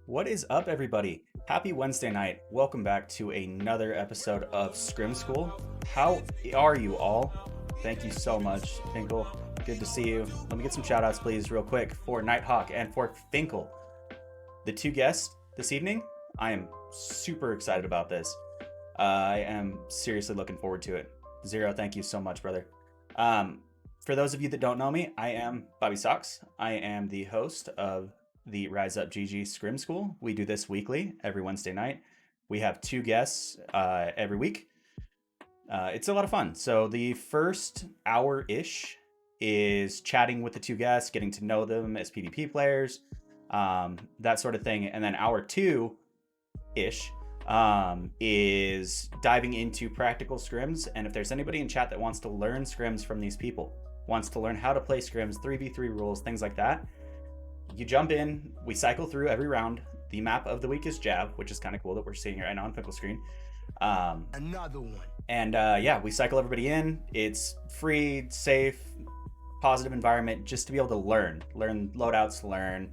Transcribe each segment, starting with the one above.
What is up, everybody? Happy Wednesday night. Welcome back to another episode of Scrim School. How are you all? Thank you so much, vFinkle. Good to see you. Let me get some shout outs, please, real quick, for Knitehawk and for vFinkle. The two guests this evening, I am super excited about this. I am seriously looking forward to it. Zero, thank you so much, brother. For those of you that don't know me, I am Bobby Socks. I am the host of the Rise Up GG Scrim School. We do this weekly, every Wednesday night. We have two guests every week. It's a lot of fun. So the first hour-ish is chatting with the two guests, getting to know them as PvP players, that sort of thing. And then hour two-ish is diving into practical scrims. And if there's anybody in chat that wants to learn scrims from these people, wants to learn how to play scrims, 3v3 rules, things like that, you jump in, we cycle through every round. The map of the week is Jab, which is kind of cool that we're seeing right now on vFinkle screen. Another one. And yeah, we cycle everybody in. It's free, safe, positive environment just to be able to learn loadouts, learn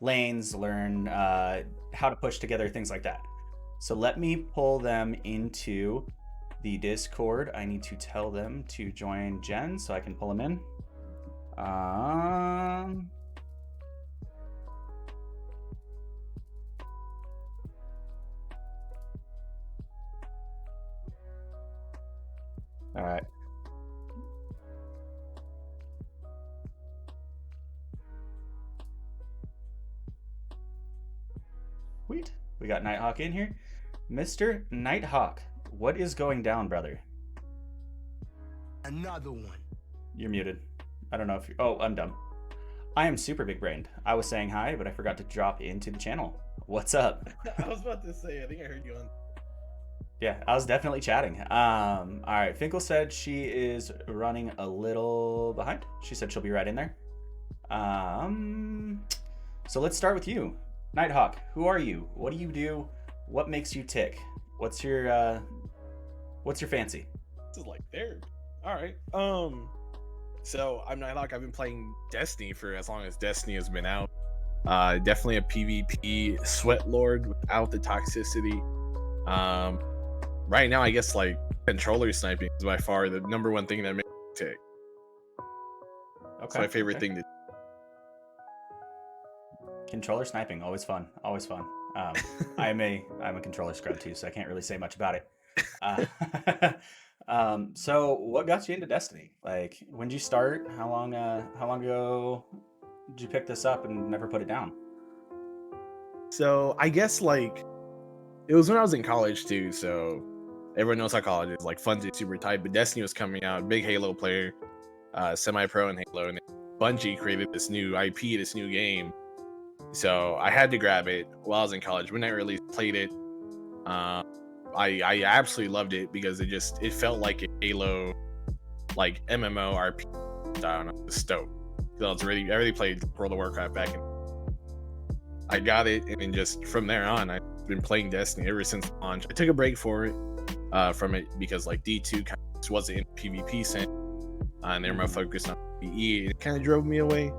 lanes, learn how to push together, things like that. So let me pull them into the Discord. I need to tell them to join Jen so I can pull them in. All right. Sweet. We got Knitehawk in here. Mr. Knitehawk, what is going down, brother? Another one. You're muted. I don't know if you're... Oh, I'm dumb. I am super big brained. I was saying hi, but I forgot to drop into the channel. What's up? I was about to say, I think I heard you on. Yeah, I was definitely chatting. All right, vFinkle said she is running a little behind. She said she'll be right in there. So let's start with you. Knitehawk, who are you? What do you do? What makes you tick? What's your fancy? This is like therapy. All right. So I'm Knitehawk. I've been playing Destiny for as long as Destiny has been out. Definitely a PvP sweat lord without the toxicity. Right now, I guess like controller sniping is by far the number one thing that makes me tick. Okay. It's my favorite thing to do. Controller sniping, always fun, always fun. I'm a controller scrub too, so I can't really say much about it. So what got you into Destiny? Like, when did you start? How long ago did you pick this up and never put it down? So I guess like it was when I was in college too. So everyone knows how college is, like fun's super tight. But Destiny was coming out, big Halo player, semi-pro in Halo, and Bungie created this new IP, this new game. So I had to grab it while I was in college. When I really played it, I absolutely loved it because it felt like a Halo, like MMO RPG style. And I was stoked. So I really played World of Warcraft back in. I got it, and then just from there on, I've been playing Destiny ever since launch. I took a break from it because like D2 kind of just wasn't in PvP scene, and they were more focused on PvE. It kind of drove me away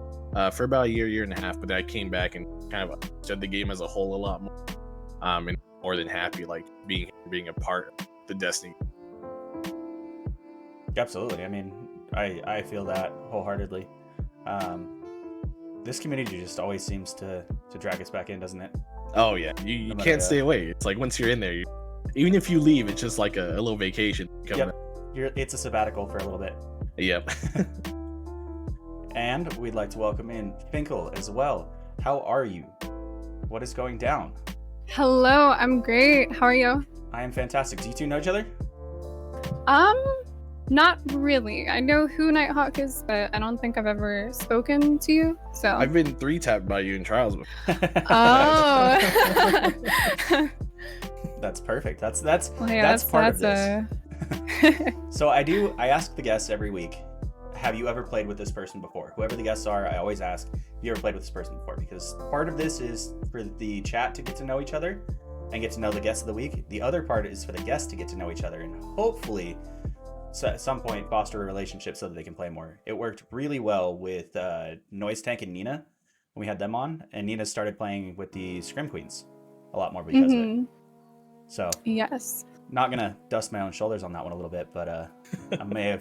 for about a year and a half. But then I came back and kind of understood the game as a whole a lot more, and more than happy like being a part of the Destiny. Absolutely. I mean, I feel that wholeheartedly. This community just always seems to drag us back in, doesn't it? Oh yeah, you can't stay away. It's like once you're in there, even if you leave, it's just like a little vacation. Yep. It's a sabbatical for a little bit. Yep. And we'd like to welcome in vFinkle as well. How are you? What is going down? Hello, I'm great. How are you? I am fantastic. Do you two know each other? Not really. I know who Knitehawk is, but I don't think I've ever spoken to you. So I've been 3-tapped by you in trials before. Oh. That's perfect. That's Well, yeah, that's part of this. a... So I ask the guests every week, have you ever played with this person before? Whoever the guests are, I always ask, have you ever played with this person before? Because part of this is for the chat to get to know each other and get to know the guests of the week. The other part is for the guests to get to know each other and hopefully at some point foster a relationship so that they can play more. It worked really well with Noise Tank and Nina when we had them on, and Nina started playing with the Scrim Queens a lot more because of it. So Yes. not gonna dust my own shoulders on that one a little bit, but I may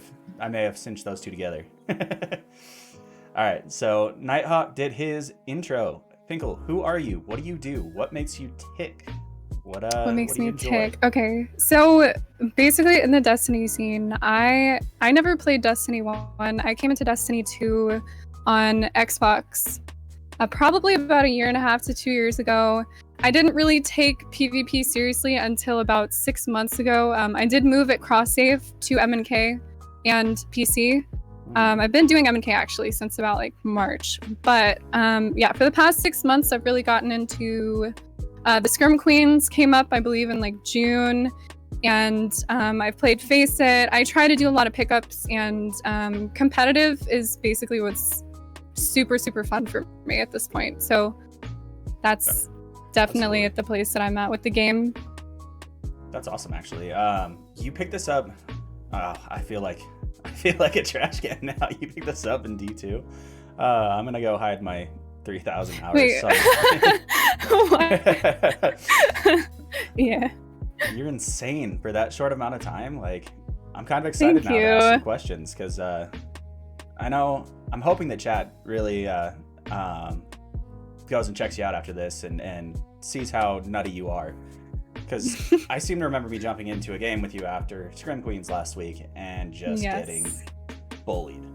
have cinched those two together. All right, so Knitehawk did his intro. Finkle, who are you? What do you do? What makes you tick? What makes do you me enjoy? tick? Okay, so basically in the Destiny scene, I never played Destiny 1. I came into Destiny 2 on Xbox probably about 1.5 to 2 years ago. I didn't really take PvP seriously until about 6 months ago. I did move at cross save to MNK and PC. I've been doing MNK actually since about like March, but yeah, for the past 6 months, I've really gotten into the Scrim Queens came up, I believe, in like June, and I've played Face It. I try to do a lot of pickups, and competitive is basically what's super fun for me at this point. So that's definitely at the place that I'm at with the game. That's awesome, actually. You picked this up. I feel like a trash can now. You picked this up in D2. I'm gonna go hide my 3,000 hours. Wait. Yeah. You're insane for that short amount of time. Like, I'm kind of excited Thank now to ask you. some questions because I'm hoping that chat really goes and checks you out after this and sees how nutty you are. Because I seem to remember me jumping into a game with you after Scrim Queens last week and just getting bullied.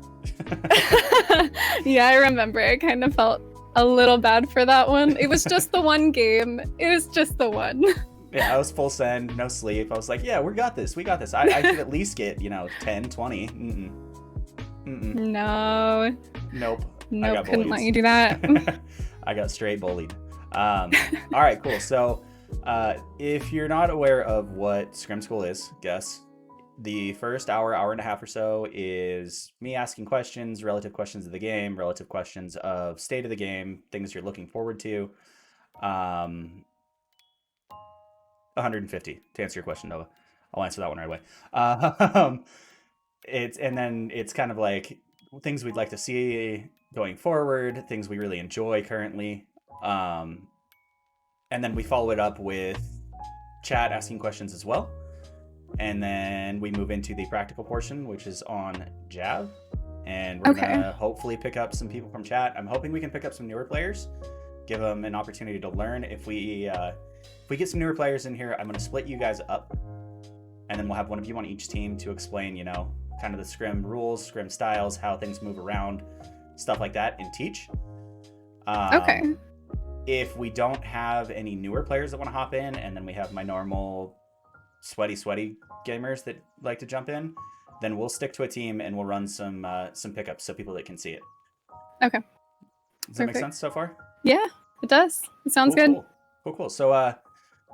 Yeah, I remember. I kind of felt a little bad for that one. It was just the one game. It was just the one. Yeah, I was full send, no sleep. I was like, yeah, we got this. I should at least get, 10, 20. No. Nope. Nope, couldn't let you do that. I got straight bullied. All right, cool. So if you're not aware of what Scrim School is, guess. The first hour and a half or so is me asking questions, relative questions of the game, relative questions of state of the game, things you're looking forward to. 150 to answer your question, Nova. I'll answer that one right away. It's kind of like things we'd like to see going forward, things we really enjoy currently. And then we follow it up with chat asking questions as well. And then we move into the practical portion, which is on Jav. And we're going to hopefully pick up some people from chat. I'm hoping we can pick up some newer players, give them an opportunity to learn. If we get some newer players in here, I'm going to split you guys up. And then we'll have one of you on each team to explain, kind of the Scrim rules, Scrim styles, how things move around, stuff like that, and teach. If we don't have any newer players that want to hop in, and then we have my normal sweaty gamers that like to jump in, then we'll stick to a team and we'll run some pickups so people that can see it. Okay. Does that make sense so far? Yeah, it does. It sounds good. Cool. So,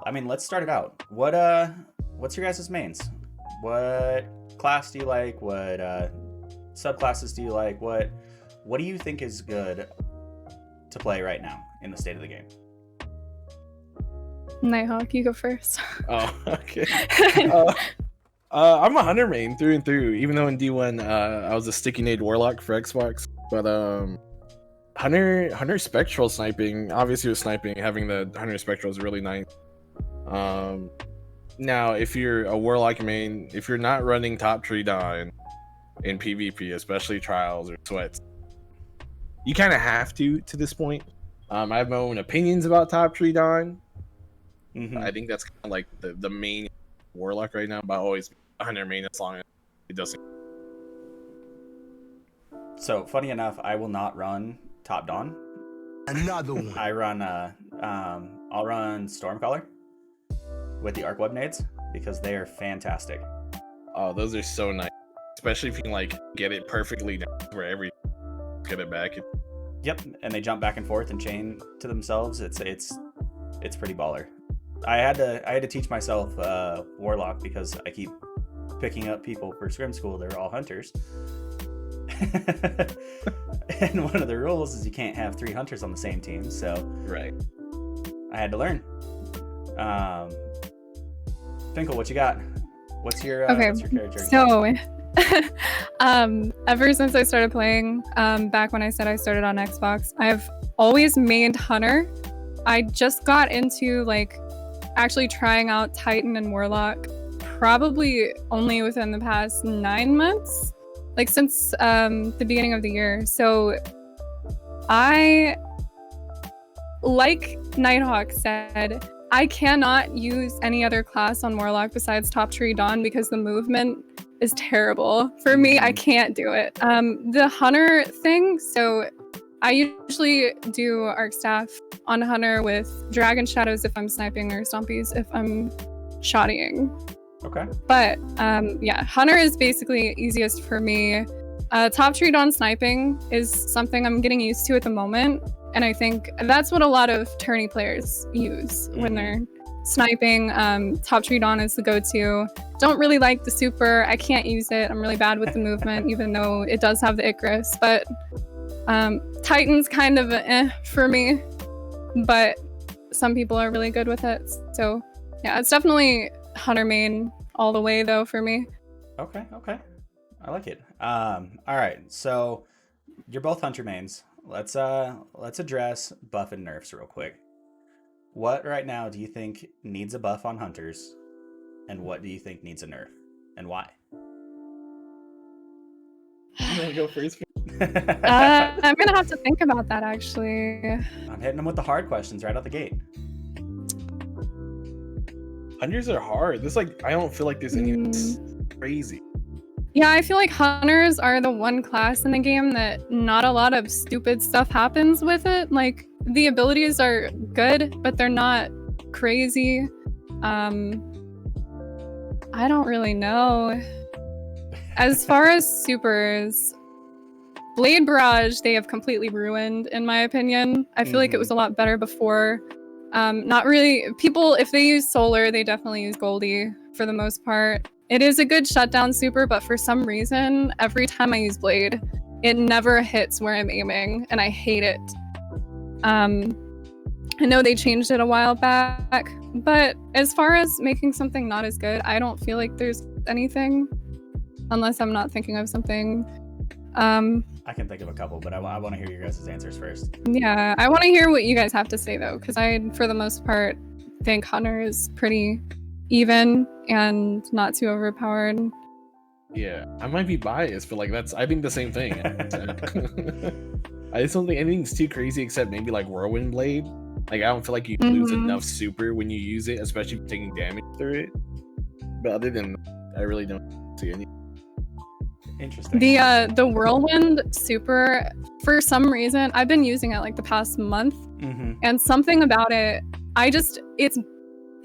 let's start it out. What's your guys' mains? What class do you like? What subclasses do you like? What do you think is good to play right now in the state of the game? Knitehawk, you go first. Oh, okay. I'm a Hunter main through and through, even though in D1 I was a Sticky Nade Warlock for Xbox. But Hunter Spectral sniping, obviously with sniping, having the Hunter Spectral is really nice. Now, if you're a Warlock main, if you're not running Top Tree Dawn in PvP, especially Trials or Sweats, you kind of have to this point. I have my own opinions about Top Tree Dawn. I think that's kind of like the main Warlock right now, but I always Hunter main as long as it doesn't. So, funny enough, I will not run Top Dawn. Another one. I run I'll run Stormcaller with the arc web nades because they are fantastic. Oh, those are so nice, especially if you can like get it perfectly down wherever you get it back. Yep, and they jump back and forth and chain to themselves. It's pretty baller. I had to teach myself Warlock because I keep picking up people for Scrim School. They're all hunters. And one of the rules is you can't have 3 hunters on the same team, so Right. I had to learn. Finkle, what you got? What's your character? So Ever since I started playing, back when I said I started on Xbox, I've always mained Hunter. I just got into like actually trying out Titan and Warlock probably only within the past 9 months, like since the beginning of the year. So I, like Knitehawk said, I cannot use any other class on Warlock besides Top Tree Dawn because the movement is terrible. For me, I can't do it. The Hunter thing, so I usually do Arc Staff on Hunter with Dragon Shadows if I'm sniping or Stompies if I'm shottying. Okay. But yeah, Hunter is basically easiest for me. Top Tree Dawn sniping is something I'm getting used to at the moment. And I think that's what a lot of tourney players use when they're sniping. Top Tree Dawn is the go-to. Don't really like the super. I can't use it. I'm really bad with the movement, even though it does have the Icarus. But Titan's kind of for me. But some people are really good with it. So yeah, it's definitely Hunter main all the way though for me. Okay. I like it. All right. So you're both Hunter mains. Let's address buff and nerfs real quick. What right now do you think needs a buff on Hunters, and what do you think needs a nerf, and why? You want to go first? I'm gonna have to think about that actually. I'm hitting them with the hard questions right out the gate. Hunters are hard. This like I don't feel like there's any crazy. Yeah, I feel like Hunters are the one class in the game that not a lot of stupid stuff happens with it. Like, the abilities are good, but they're not crazy. I don't really know. As far as supers, Blade Barrage, they have completely ruined, in my opinion. I feel like it was a lot better before. Not really. People, if they use Solar, they definitely use Goldie for the most part. It is a good shutdown super, but for some reason, every time I use Blade, it never hits where I'm aiming, and I hate it. I know they changed it a while back, but as far as making something not as good, I don't feel like there's anything, unless I'm not thinking of something. I can think of a couple, but I want to hear your guys' answers first. Yeah, I want to hear what you guys have to say, though, because I, for the most part, think Hunter is pretty even and not too overpowered. Yeah, I might be biased, but like I think the same thing. I just don't think anything's too crazy except maybe like Whirlwind Blade. Like I don't feel like you lose enough super when you use it, especially taking damage through it. But other than that, I really don't see any. Interesting. The Whirlwind super, for some reason, I've been using it like the past month, and something about it,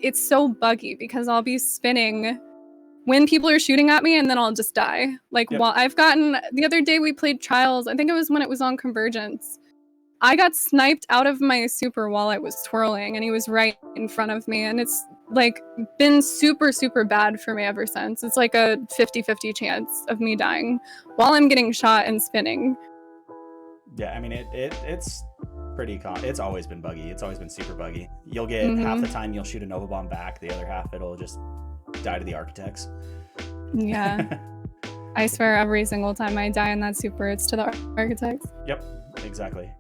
it's so buggy because I'll be spinning when people are shooting at me and then I'll just die. Like while I've gotten, the other day we played Trials, I think it was when it was on Convergence. I got sniped out of my super while I was twirling and he was right in front of me, and it's like been super, super bad for me ever since. It's like a 50-50 chance of me dying while I'm getting shot and spinning. Yeah, I mean it's pretty it's always been buggy. It's always been super buggy. You'll get half the time you'll shoot a Nova Bomb back, the other half it'll just die to the Architects. Yeah. I swear every single time I die in that super, it's to the Architects. Yep, exactly.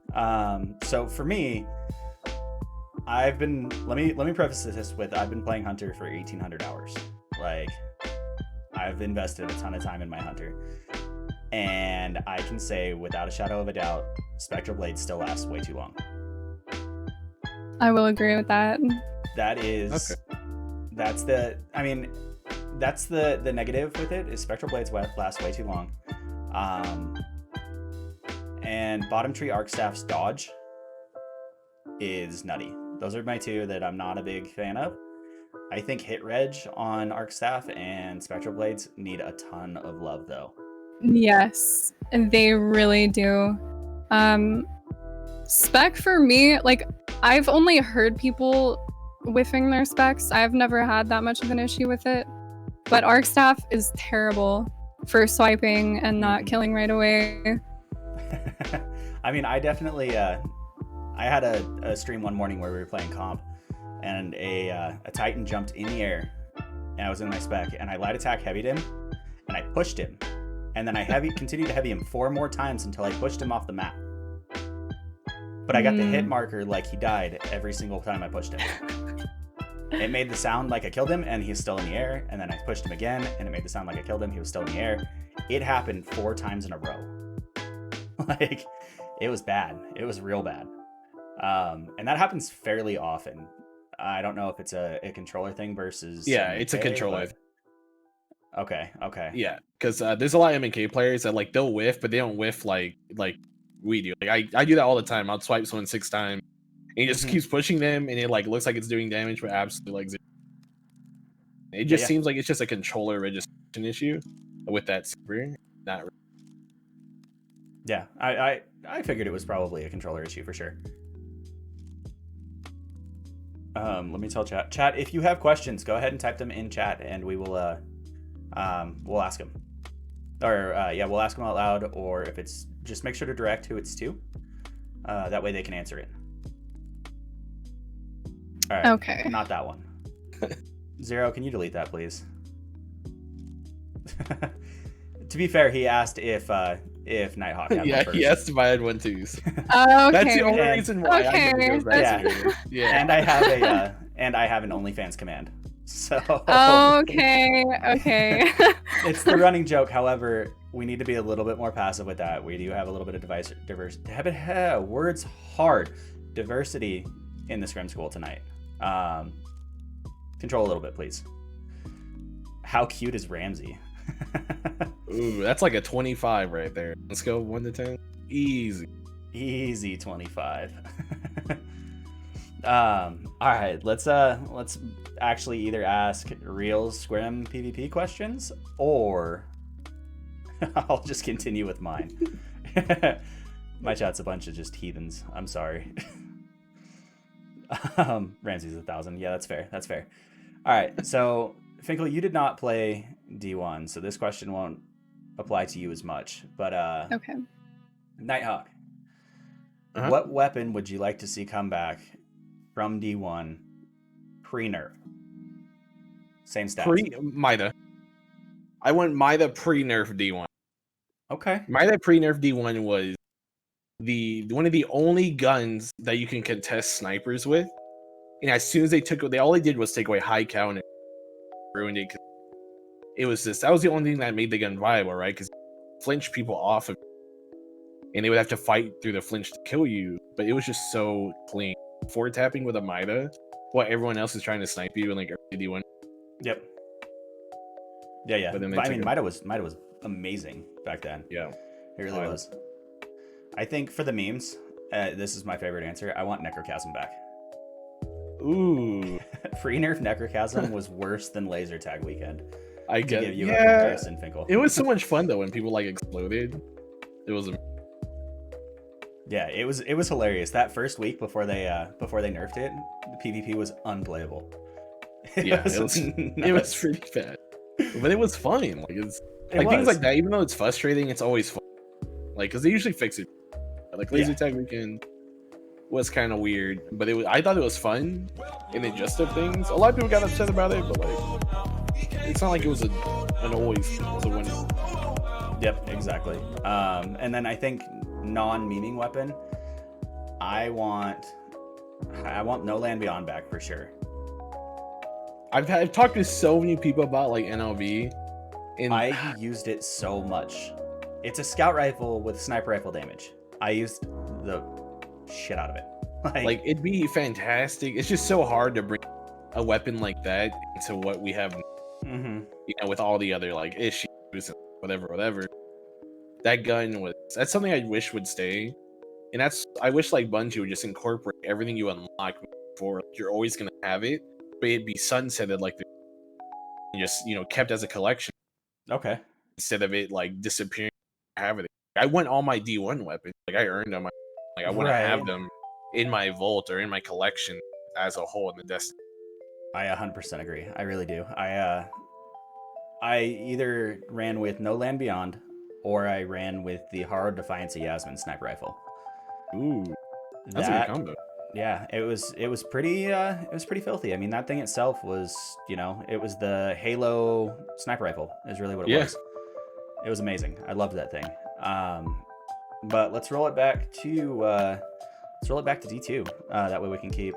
So for me, I've been, let me preface this with, I've been playing Hunter for 1,800 hours. Like, I've invested a ton of time in my Hunter. And I can say, without a shadow of a doubt, Spectral Blade still lasts way too long. I will agree with that. That is, okay. That's the, I mean, that's the negative with it, is Spectral Blades last way too long. And Bottom Tree Arc Staff's dodge is nutty. Those are my two that I'm not a big fan of. I think Hit Reg on Arc Staff and Spectral Blades need a ton of love, though. Yes, they really do. Spec for me, like, I've only heard people whiffing their specs. I've never had that much of an issue with it. But Arc Staff is terrible for swiping and not killing right away. I mean, I definitely, I had a stream one morning where we were playing comp, and a Titan jumped in the air, and I was in my spec, and I light attack heavied him, and I pushed him, and then I continued to heavy him 4 more times until I pushed him off the map. But I got the hit marker like he died every single time I pushed him. It made the sound like I killed him and he's still in the air, and then I pushed him again and it made the sound like I killed him, he was still in the air. It happened 4 times in a row. Like, it was bad. It was real bad. And that happens fairly often. I don't know if it's a controller thing versus... Yeah, it's a controller. Okay. Yeah, because there's a lot of MK players that, like, they'll whiff, but they don't whiff like we do. Like, I do that all the time. I'll swipe someone 6 times, and he just keeps pushing them, and it, like, looks like it's doing damage, but absolutely, like, zero. It just seems like it's just a controller registration issue with that server. Not really. Yeah, I figured it was probably a controller issue for sure. Let me tell chat. Chat, if you have questions, go ahead and type them in chat, and we will we'll ask them. Or we'll ask them out loud. Or if it's just make sure to direct who it's to. That way they can answer it. All right. Okay. Not that one. Zero, can you delete that, please? To be fair, he asked if Knitehawk had one first. He asked if I had one too. So. Okay. That's the only reason why I never goes back to it. Yeah. And I have an OnlyFans command. So Okay. It's the running joke. However, we need to be a little bit more passive with that. We do have a little bit of diversity in the Scrim School tonight. Control a little bit, please. How cute is Ramsey? Ooh, that's like a 25 right there. Let's go 1 to 10. Easy 25. All right, let's actually either ask real Scrim PvP questions, or I'll just continue with mine. My chat's a bunch of just heathens. I'm sorry. Ramsey's 1,000. Yeah, that's fair. All right, so Finkle, you did not play D1, so this question won't apply to you as much. But Okay. Knitehawk, what weapon would you like to see come back from D1 pre-nerf? Same stats. Mida. I went Mida pre-nerf D1. Okay. Mida pre-nerf D1 was one of the only guns that you can contest snipers with. And as soon as all they did was take away high count and ruined it. That was the only thing that made the gun viable, right? Because flinch people off of it, and they would have to fight through the flinch to kill you. But it was just so clean. Forward tapping with a Mida, while everyone else is trying to snipe you and like early D1. Yep. Yeah. But I mean, Mida was amazing back then. Yeah, it really was. I think for the memes, this is my favorite answer. I want Necrochasm back. Ooh. Free nerf Necrochasm was worse than Laser Tag Weekend. I get give you a comparison, Finkle. It was so much fun though when people like exploded. It was. Yeah, it was hilarious. That first week before they nerfed it, the PvP was unplayable. It was pretty bad, but it was fun. Like things like that. Even though it's frustrating, it's always fun. Like because they usually fix it. Like Laser Tag Weekend was kind of weird, but I thought it was fun in the gist of things. A lot of people got upset about it, but like it's not like it was an always thing. It was a win. Yep, exactly. And then I think non-memeing weapon, I want No Land Beyond back for sure. I've talked to so many people about like NLB, and I used it so much. It's a scout rifle with sniper rifle damage. I used the shit out of it. Like it'd be fantastic. It's just so hard to bring a weapon like that into what we have, with all the other like issues and whatever. That gun that's something I wish would stay, and I wish like Bungie would just incorporate everything you unlock before. Like, you're always gonna have it, but it'd be sunsetted like just kept as a collection. Okay. Instead of it like disappearing, have it. I want all my D1 weapons. Like I earned them. Like I want to have them in my vault or in my collection as a whole in the Destiny. I 100% agree. I really do. I either ran with No Land Beyond, or I ran with the Hard Defiance of Yasmin sniper rifle. Ooh, that's a good combo. Yeah, it was pretty filthy. I mean, that thing itself was, it was the Halo sniper rifle is really what it was. It was amazing. I loved that thing. But let's roll it back to D2. That way we can keep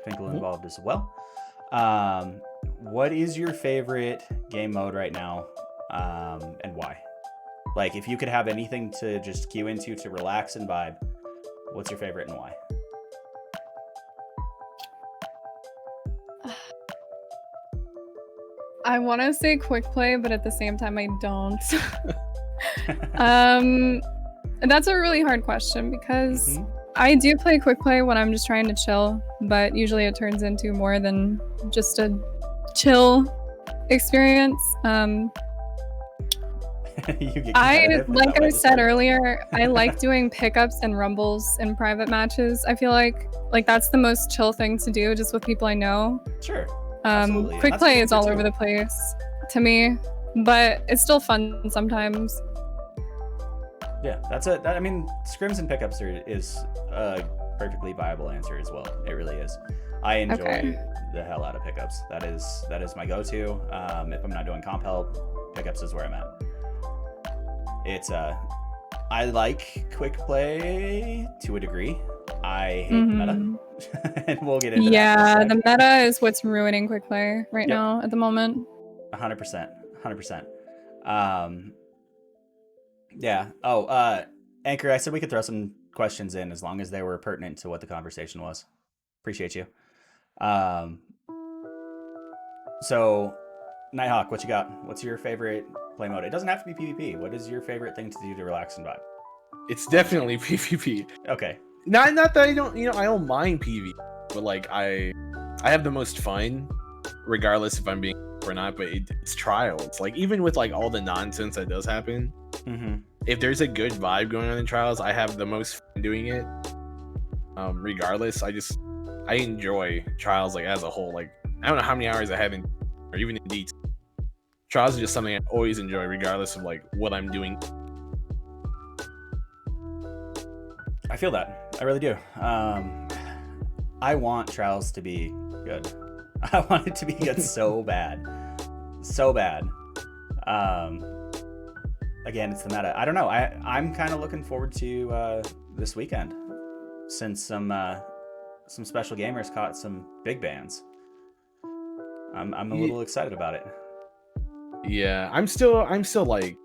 vFinkle involved as well. What is your favorite game mode right now, and why? Like, if you could have anything to just queue into to relax and vibe, what's your favorite and why? I want to say quick play, but at the same time, I don't. That's a really hard question because I do play quick play when I'm just trying to chill, but usually it turns into more than just a chill experience. Like I said earlier, I like doing pickups and rumbles in private matches. I feel like that's the most chill thing to do, just with people I know. Sure. Quick play is all over the place to me, but it's still fun sometimes. Yeah, I mean, scrims and pickups is a perfectly viable answer as well. It really is. I enjoy the hell out of pickups. That is my go-to. If I'm not doing comp help, pickups is where I'm at. It's I like quick play to a degree. I hate meta. And we'll get into that. Yeah, the meta is what's ruining quick play right now at the moment. 100%. Yeah. Anchor, I said we could throw some questions in as long as they were pertinent to what the conversation was. Appreciate you. So, Knitehawk, what you got? What's your favorite play mode? It doesn't have to be PvP. What is your favorite thing to do to relax and vibe? It's definitely PvP. Okay. Not that I don't, I don't mind PvP, but like I have the most fun, regardless if I'm being or not. But it's trials. Like, even with like all the nonsense that does happen, if there's a good vibe going on in trials, I have the most fun doing it. Regardless, I enjoy trials like as a whole. Like, I don't know how many hours I have in, or even in D2. Trials is just something I always enjoy, regardless of like what I'm doing. I feel that. I really do. I want trials to be good. I want it to be good so bad. So bad. Again, it's the meta. I don't know. I'm kind of looking forward to this weekend, since some special gamers caught some big bans. I'm a little excited about it. Yeah, I'm still like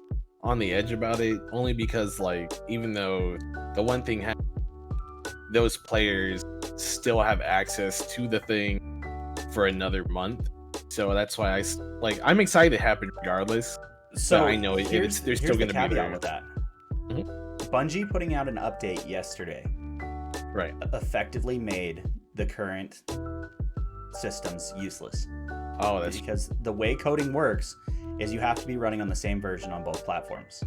on the edge about it, only because like, even though the one thing those players still have access to the thing for another month, so that's why I'm excited to happen regardless. So I know there's still going to be there with that. Bungie putting out an update yesterday, right, effectively made the current systems useless. Oh, that's because the way coding works is you have to be running on the same version on both platforms.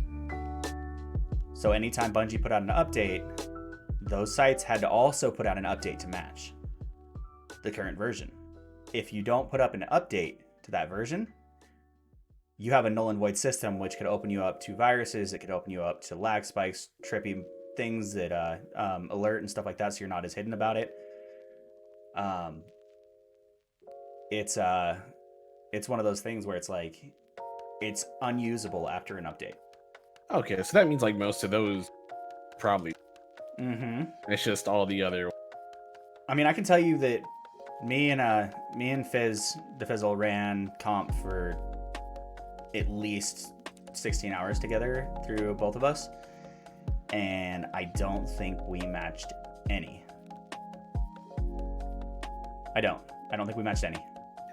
So anytime Bungie put out an update, those sites had to also put out an update to match the current version. If you don't put up an update to that version, you have a null and void system, which could open you up to viruses. It could open you up to lag spikes, trippy things that alert and stuff like that, so you're not as hidden about it. It's one of those things where it's like, it's unusable after an update. Okay, so that means like most of those probably. It's just all the other. I mean, I can tell you that me and Fizz, the Fizzle, ran comp for at least 16 hours together through both of us, and I don't think we matched any. I don't think we matched any.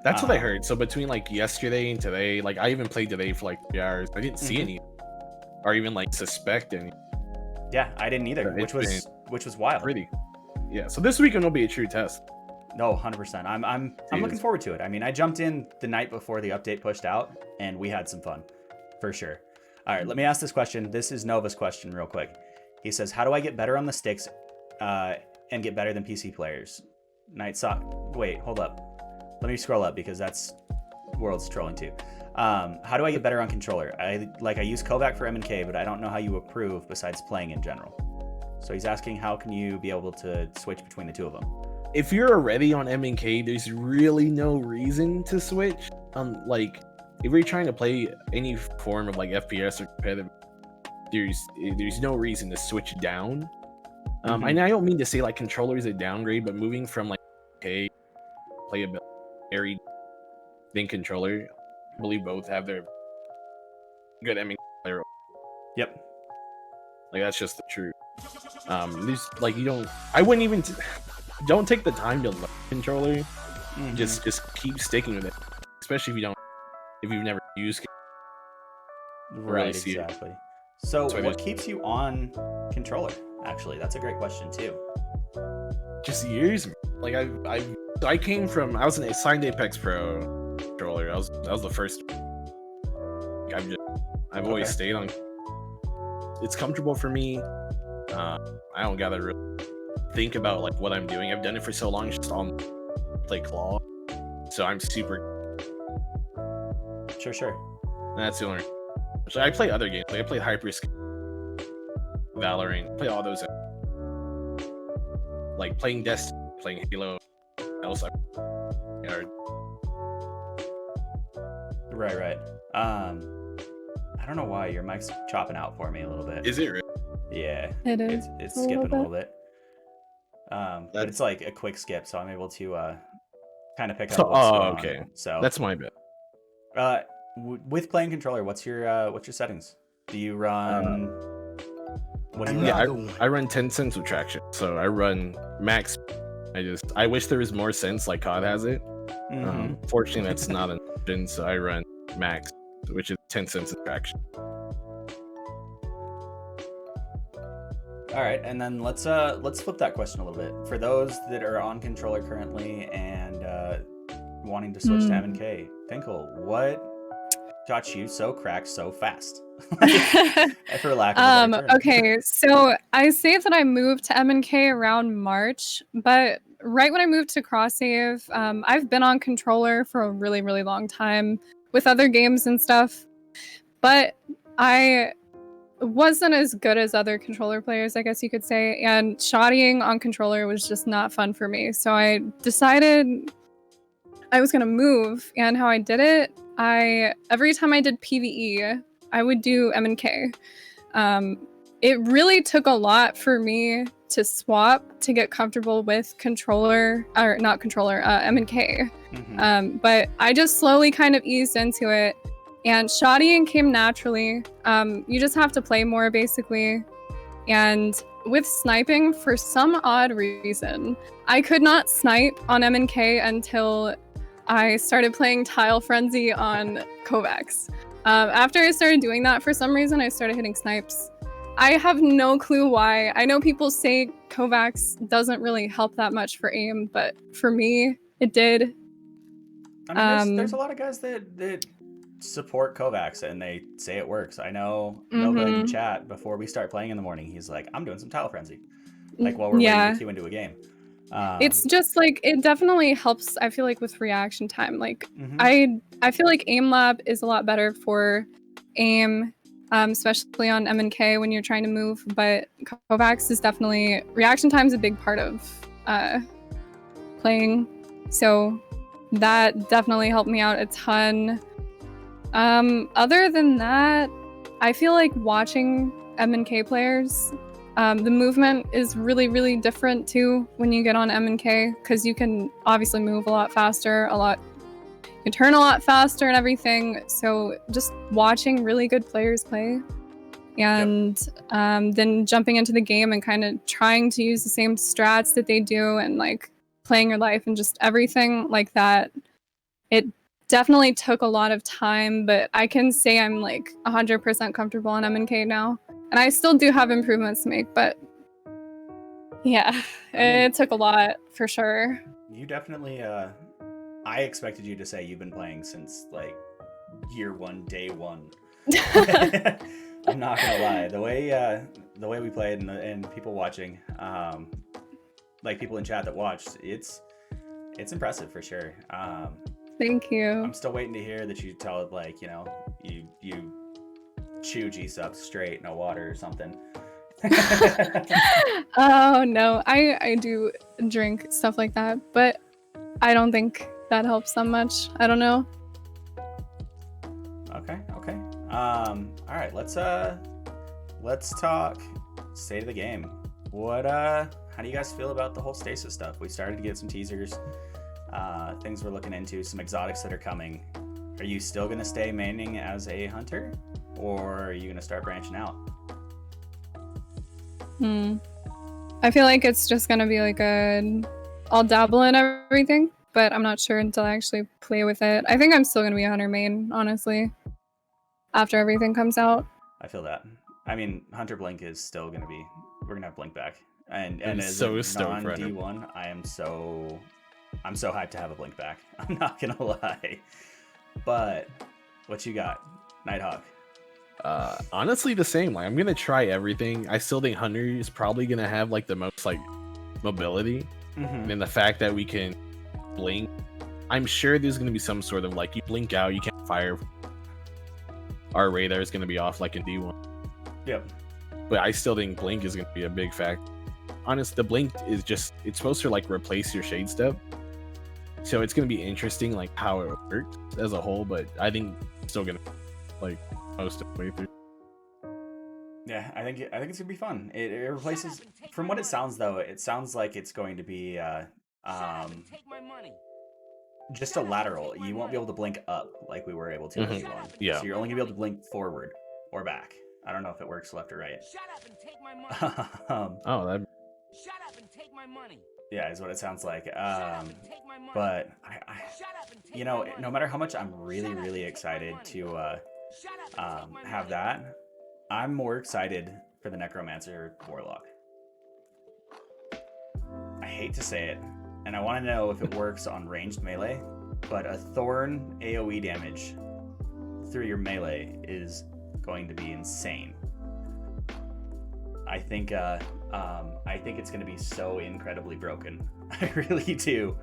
That's what I heard. So between like yesterday and today, like I even played today for like 3 hours. I didn't see any, or even like suspect any. Yeah, I didn't either, which was wild. Pretty. Yeah. So this weekend will be a true test. No, 100%. I'm looking forward to it. I mean, I jumped in the night before the update pushed out, and we had some fun, for sure. All right, let me ask this question. This is Nova's question, real quick. He says, "How do I get better on the sticks, and get better than PC players?" Wait, hold up. Let me scroll up because that's World's trolling too. How do I get better on controller? I use Kovac for M&K, but I don't know how you approve besides playing in general. So he's asking, how can you be able to switch between the two of them? If you're already on M&K, there's really no reason to switch. if you're trying to play any form of like FPS or competitive, there's no reason to switch down. And I don't mean to say like controller is a downgrade, but moving from like playability, very than controller, I believe both have their good player. Yep. Like that's just the truth. There's like I wouldn't even don't take the time to learn controller. Just keep sticking with it, especially if you've never used it. Right, exactly. So what keeps you on controller? Actually, that's a great question too. Just years. Like I came from, I was an assigned Apex Pro controller. That was the first. I've always stayed on. It's comfortable for me. I don't gotta really think about like what I'm doing. I've done it for so long. It's just on play claw, so I'm super. Sure. And that's the only. So I play other games. Like I play Hyperscape, Valorant, play all those. Like playing Destiny, playing Halo. Else Right. I don't know why your mic's chopping out for me a little bit. Is it really? Yeah, it is. It's skipping a little bit. But it's like a quick skip, so I'm able to kind of pick up what's going on. Okay. So that's my bad. With playing controller, what's your settings? Do you run? What do you run? I run 10 cent subtraction, so I run max. I wish there was more sense like COD has it. Fortunately, that's not an option, so I run max, which is 10 cent subtraction. All right, and then let's flip that question a little bit. For those that are on controller currently and wanting to switch to M&K, vFinkle, what got you so cracked so fast? For lack of a better term. Okay, so I say that I moved to M&K around March, but right when I moved to Cross Save, I've been on controller for a really, really long time with other games and stuff, but I wasn't as good as other controller players, I guess you could say, and shoddying on controller was just not fun for me. So I decided I was gonna move, and how I did it, every time I did PvE, I would do M&K. It really took a lot for me to swap to get comfortable with M&K. But I just slowly kind of eased into it, and shoddying came naturally. You just have to play more, basically. And with sniping, for some odd reason, I could not snipe on M&K until I started playing Tile Frenzy on Kovacs. After I started doing that, for some reason, I started hitting snipes. I have no clue why. I know people say Kovacs doesn't really help that much for aim, but for me, it did. I mean, there's a lot of guys that support Kovacs and they say it works. I know Nova in chat, before we start playing in the morning, he's like, I'm doing some Tile Frenzy. Like while we're waiting to queue into a game. It's just like, it definitely helps, I feel like, with reaction time. Like I feel like aim lab is a lot better for aim, especially on M&K when you're trying to move, but Kovacs is definitely, reaction time is a big part of playing, so that definitely helped me out a ton. Other than that, I feel like watching M&K players, the movement is really, really different too when you get on M&K, because you can obviously move a lot faster, you can turn a lot faster and everything. So just watching really good players play, and then jumping into the game and kind of trying to use the same strats that they do, and like playing your life and just everything like that. It definitely took a lot of time, but I can say I'm like 100% comfortable on M&K now. And I still do have improvements to make, but yeah, it took a lot for sure. You definitely, I expected you to say you've been playing since like year one, day one. I'm not gonna lie, the way we played and people watching, like people in chat that watched, it's impressive for sure. Thank you. I'm still waiting to hear that you tell, like, you know, you chew G-subs straight, no water or something. Oh no, I do drink stuff like that, but I don't think that helps that much. I don't know. All right, let's talk state of the game. How do you guys feel about the whole stasis stuff? We started to get some teasers, things we're looking into, some exotics that are coming. Are you still gonna stay maining as a hunter, or are you gonna start branching out? I feel like it's just gonna be like I'll dabble in everything, but I'm not sure until I actually play with it. I think I'm still gonna be a hunter main, honestly, after everything comes out. I feel that. I mean, Hunter Blink is still gonna be. We're gonna have Blink back, and I'm as so a stoked for non-D1, I'm so hyped to have a Blink back. I'm not gonna lie. But what you got, Knitehawk? Honestly, the same. Like, I'm gonna try everything. I still think Hunter is probably gonna have like the most like mobility, and the fact that we can blink. I'm sure there's gonna be some sort of like you blink out, you can't fire. Our radar is gonna be off like in D1. Yep. But I still think blink is gonna be a big factor. Honest, the blink is just it's supposed to like replace your shade step. So it's gonna be interesting like how it works as a whole, but I think it's still gonna like most of the way through. Yeah, I think it's gonna be fun. It replaces, from what it sounds though, it sounds like it's going to be just a lateral. You won't be able to blink up like we were able to in D1. Yeah. So you're only gonna be able to blink forward or back. I don't know if it works left or right. Shut up and take my money. Oh, that. Shut up and take my money. Yeah, is what it sounds like. Shut up and take my money. But Shut up and take you my know, money. no matter how much I'm really excited to Shut up and take my have money. that, I'm more excited for the Necromancer Warlock. I hate to say it, and I want to know if it works on ranged melee, but a Thorn AoE damage through your melee is going to be insane. I think it's going to be so incredibly broken. I really do.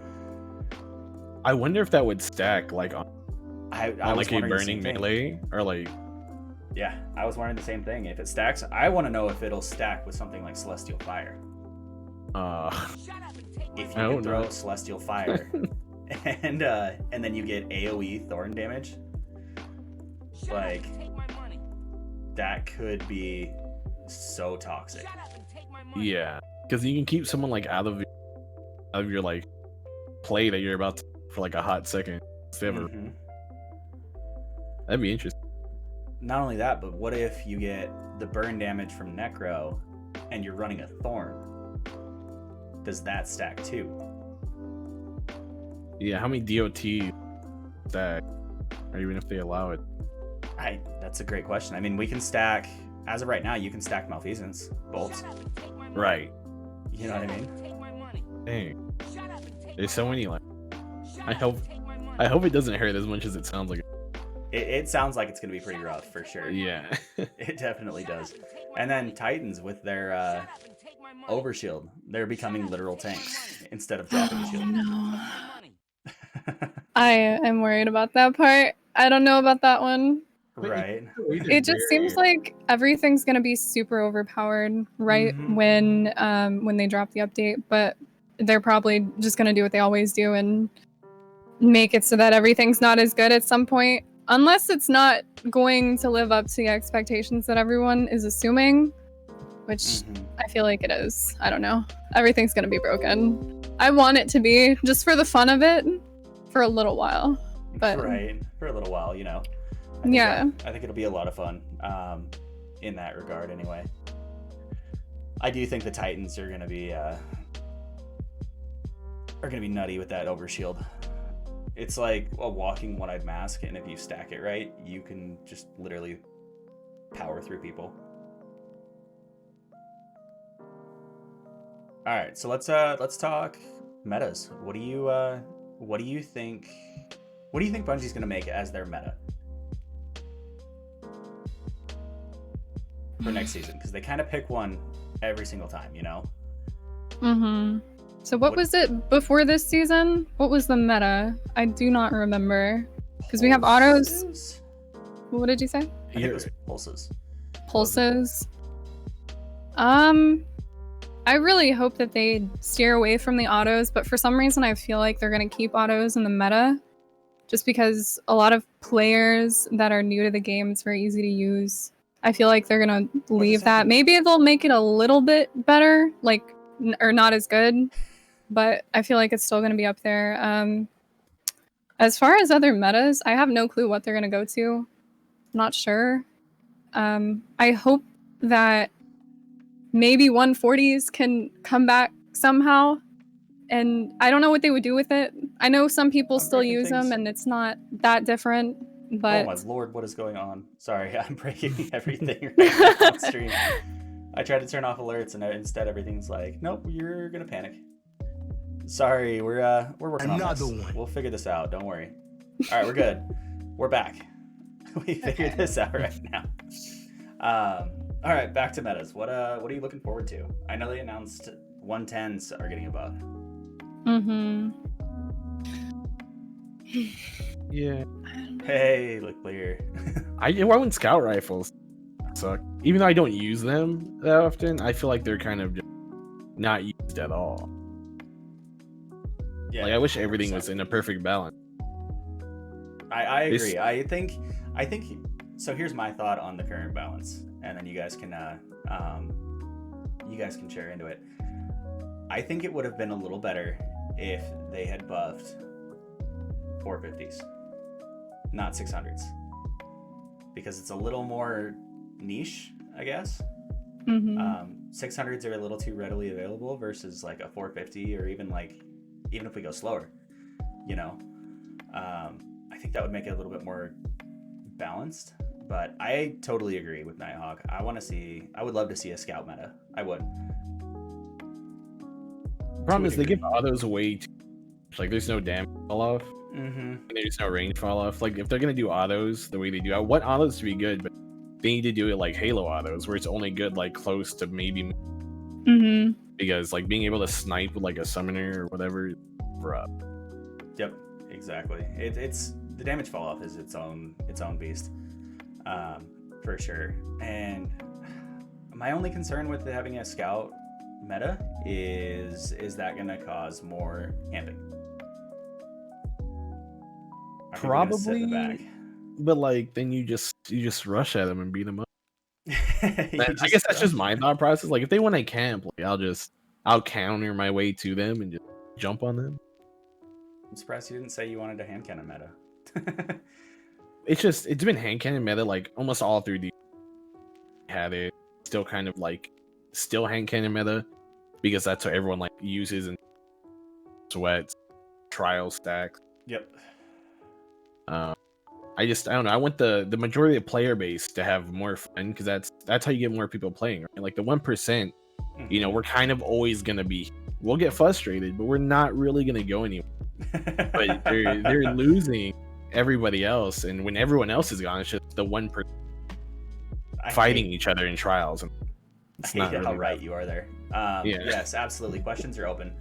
I wonder if that would stack like on I like was a wondering the burning same thing. melee or like. Yeah, I was wondering the same thing. If it stacks, I want to know if it'll stack with something like Celestial Fire. Shut up and take my If you Oh, can throw no. Celestial Fire, and then you get AoE Thorn damage, Shut up like and take my money. that could be so toxic. Shut up and take my money. Yeah, because you can keep someone like out of your like play that you're about to for like a hot second. Mhm. That'd be interesting. Not only that, but what if you get the burn damage from Necro, and you're running a Thorn? Does that stack too? Yeah, how many DOT stack, or even if they allow it? That's a great question. I mean, we can stack, as of right now, you can stack Malfeasance bolts. Shut up and take my money. Right. You know what I Shut up mean? and take my money. Dang. Shut up and take There's my so money. many like. Shut I up hope- and take my money. I hope it doesn't hurt as much as it sounds like. It sounds like it's going to be pretty rough for sure. Yeah. It definitely Shut up does. and take my And then money. Titans with their Shut up and take my money. overshield, they're becoming literal tanks instead of dropping the shield. No. I am worried about that part. I don't know about that one. Right. It just seems like everything's gonna be super overpowered right Mhm. when they drop the update, but they're probably just gonna do what they always do and make it so that everything's not as good at some point, unless it's not going to live up to the expectations that everyone is assuming, which Mhm. I feel like it is. I don't know. Everything's gonna be broken. I want it to be just for the fun of it for a little while. But Right. For a little while, you know. Yeah. I think it'll be a lot of fun in that regard anyway. I do think the Titans are going to be nutty with that overshield. It's like a walking one-eyed mask, and if you stack it right, you can just literally power through people. All right, so let's talk metas. What do you think Bungie's going to make as their meta for next season? Because they kind of pick one every single time, you know? So what was it before this season? What was the meta? I do not remember. Because we have autos. Pulses? What did you say? I think it was pulses. Pulses. I really hope that they steer away from the autos, but for some reason I feel like they're gonna keep autos in the meta. just because a lot of players that are new to the game, it's very easy to use. I feel like they're gonna leave that. Maybe they'll make it a little bit better, like or not as good, but I feel like it's still gonna be up there. As far as other metas, I have no clue what they're gonna go to. Not sure. I hope that maybe 140s can come back somehow. And I don't know what they would do with it. I know some people I'm still breaking use things. them and it's not that different, but Oh my lord, what is going on? Sorry, I'm breaking everything right now on stream. I tried to turn off alerts and instead everything's like, nope, you're gonna panic. Sorry, we're working on this. We'll figure this out. Don't worry. All right, we're good. We're back. We figured this out right now. All right, back to metas. What are you looking forward to? I know they announced 110s are getting a buff. Yeah. Hey, look clear. I went scout rifles. Suck. Even though I don't use them that often, I feel like they're kind of just not used at all. Yeah, Like I wish 100%. everything was in a perfect balance. I agree. I think so. Here's my thought on the current balance, and then you guys can share into it. I think it would have been a little better if they had buffed 450s, not 600s, because it's a little more niche, I guess. 600s are a little too readily available versus like a 450, or even if we go slower, you know. I think that would make it a little bit more balanced. But I totally agree with Knitehawk. I would love to see a scout meta. I would. Problem is they give autos away too much. Like there's no damage fall off. Mm-hmm. There's no range fall off. Like if they're gonna do autos the way they do, I want autos to be good, but they need to do it like Halo autos, where it's only good like close to maybe. Because like being able to snipe with like a summoner or whatever, rough. Yep, exactly. It's the damage fall off is its own beast, for sure. And my only concern with having a scout meta is that gonna cause more camping? Are people gonna sit in the Probably, back? but like then you just rush at them and beat them up. I You guess just that's just rush. my thought process. Like if they want to camp, like I'll counter my way to them and just jump on them. I'm surprised you didn't say you wanted a hand cannon meta. It's been hand cannon meta like almost all through the had it still kind of like still hand cannon meta because that's what everyone like uses and sweats trial stacks. Yep. I don't know. I want the majority of the player base to have more fun because that's how you get more people playing. Right? Like the 1%, you know, we're kind of always gonna we'll get frustrated, but we're not really gonna go anywhere. But they're losing everybody else, and when everyone else is gone, it's just the 1% fighting each other in trials. And it's not really how right you are there. Yeah. Yes, absolutely. Questions are open.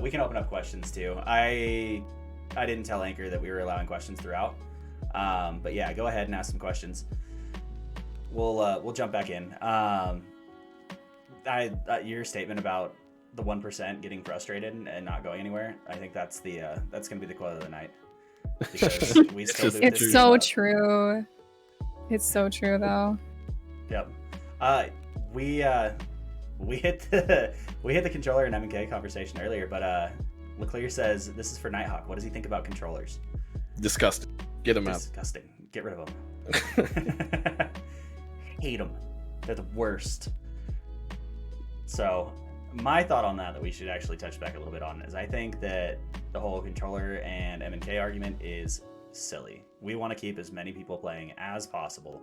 We can open up questions too. I didn't tell Anchor that we were allowing questions throughout. But yeah, go ahead and ask some questions. We'll jump back in. Your statement about the 1% getting frustrated and not going anywhere, I think that's gonna be the quote of the night. Because we still do It's so true. It's so true though. Yep. We hit the controller and M&K conversation earlier, but Leclerc says this is for Knitehawk. What does he think about controllers? Disgusting. Get them out. Disgusting. Get rid of them. Hate them. They're the worst. So my thought on that we should actually touch back a little bit on is I think that the whole controller and M&K argument is silly. We want to keep as many people playing as possible.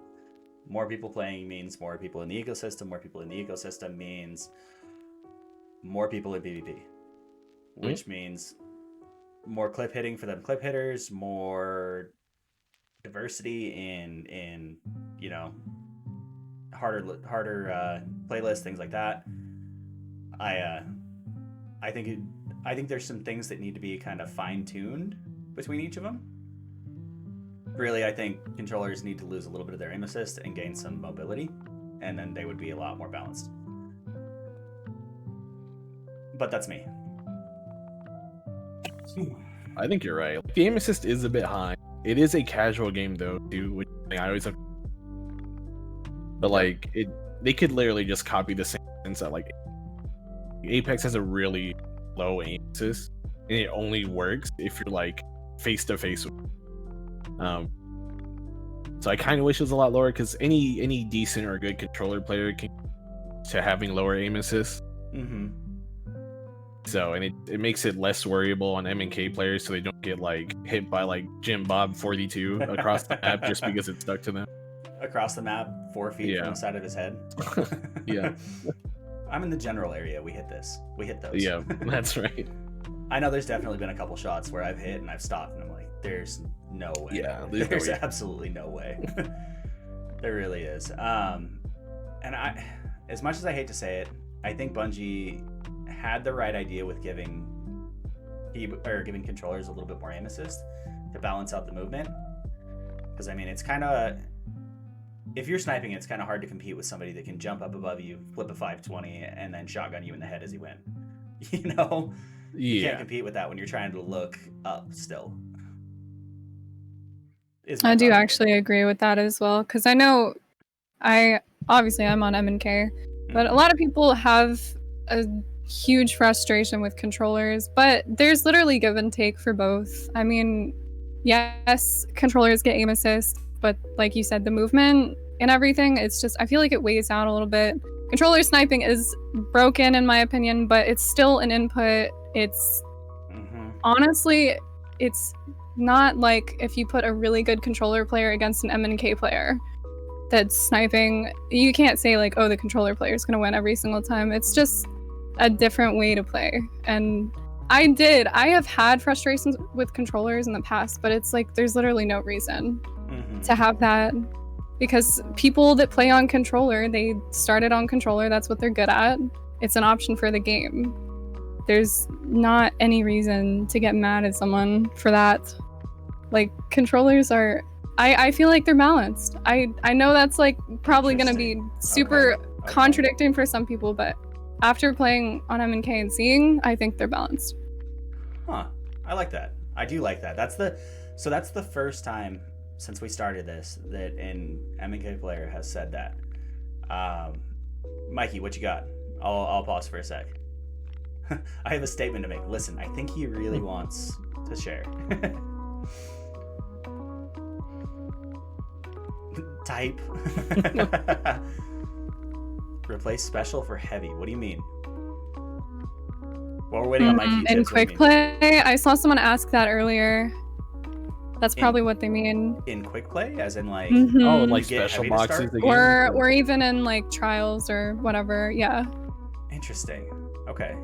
More people playing means more people in the ecosystem. More people in the ecosystem means more people in PvP, which means more clip hitting for them clip hitters, more diversity in you know, harder playlists, things like that. I think there's some things that need to be kind of fine-tuned between each of them. Really, I think controllers need to lose a little bit of their aim assist and gain some mobility, and then they would be a lot more balanced. But that's me. I think you're right. The aim assist is a bit high. It is a casual game though, too, which I always have. But like they could literally just copy the same sense that like Apex has a really low aim assist, and it only works if you're like face to face with. So I kind of wish it was a lot lower because any decent or good controller player can to having lower aim assist. Mm-hmm. So and it makes it less worryable on MK players, so they don't get like hit by like Jim Bob 42 across the map just because it's stuck to them. Across the map, 4 feet from the side of his head. Yeah. I'm in the general area. We hit this. We hit those. Yeah, that's right. I know there's definitely been a couple shots where I've hit and I've stopped and I'm like, there's no way. Yeah, there's absolutely no way. There really is. And I, as much as I hate to say it, I think Bungie had the right idea with giving controllers a little bit more aim assist to balance out the movement. Because I mean, it's kind of, if you're sniping, it's kind of hard to compete with somebody that can jump up above you, flip a 520, and then shotgun you in the head as he went. You know, you can't compete with that when you're trying to look up still. I do actually agree with that as well, because I know I'm on M&K, but a lot of people have a huge frustration with controllers, but there's literally give and take for both. I mean, yes, controllers get aim assist, but like you said, the movement and everything, it's just, I feel like it weighs out a little bit. Controller sniping is broken in my opinion, but it's still an input. It's honestly, it's not like if you put a really good controller player against an M&K player that's sniping, you can't say like, oh, the controller player is going to win every single time. It's just a different way to play. And I have had frustrations with controllers in the past, but it's like there's literally no reason to have that, because people that play on controller, they started on controller, that's what they're good at. It's an option for the game. There's not any reason to get mad at someone for that. Like, controllers are, I feel like they're balanced. I know that's like probably gonna be super contradicting for some people, but after playing on M&K and seeing, I think they're balanced. Huh. I like that. I do like that. That's the first time since we started this that an M&K player has said that. Mikey, what you got? I'll pause for a sec. I have a statement to make. Listen, I think he really wants to share. Type. Replace special for heavy. What do you mean? Well, we're waiting on Mikey. In quick play, I saw someone ask that earlier. That's probably what they mean. In quick play, as in like oh, like special boxes, or even in like trials or whatever. Yeah. Interesting. Okay.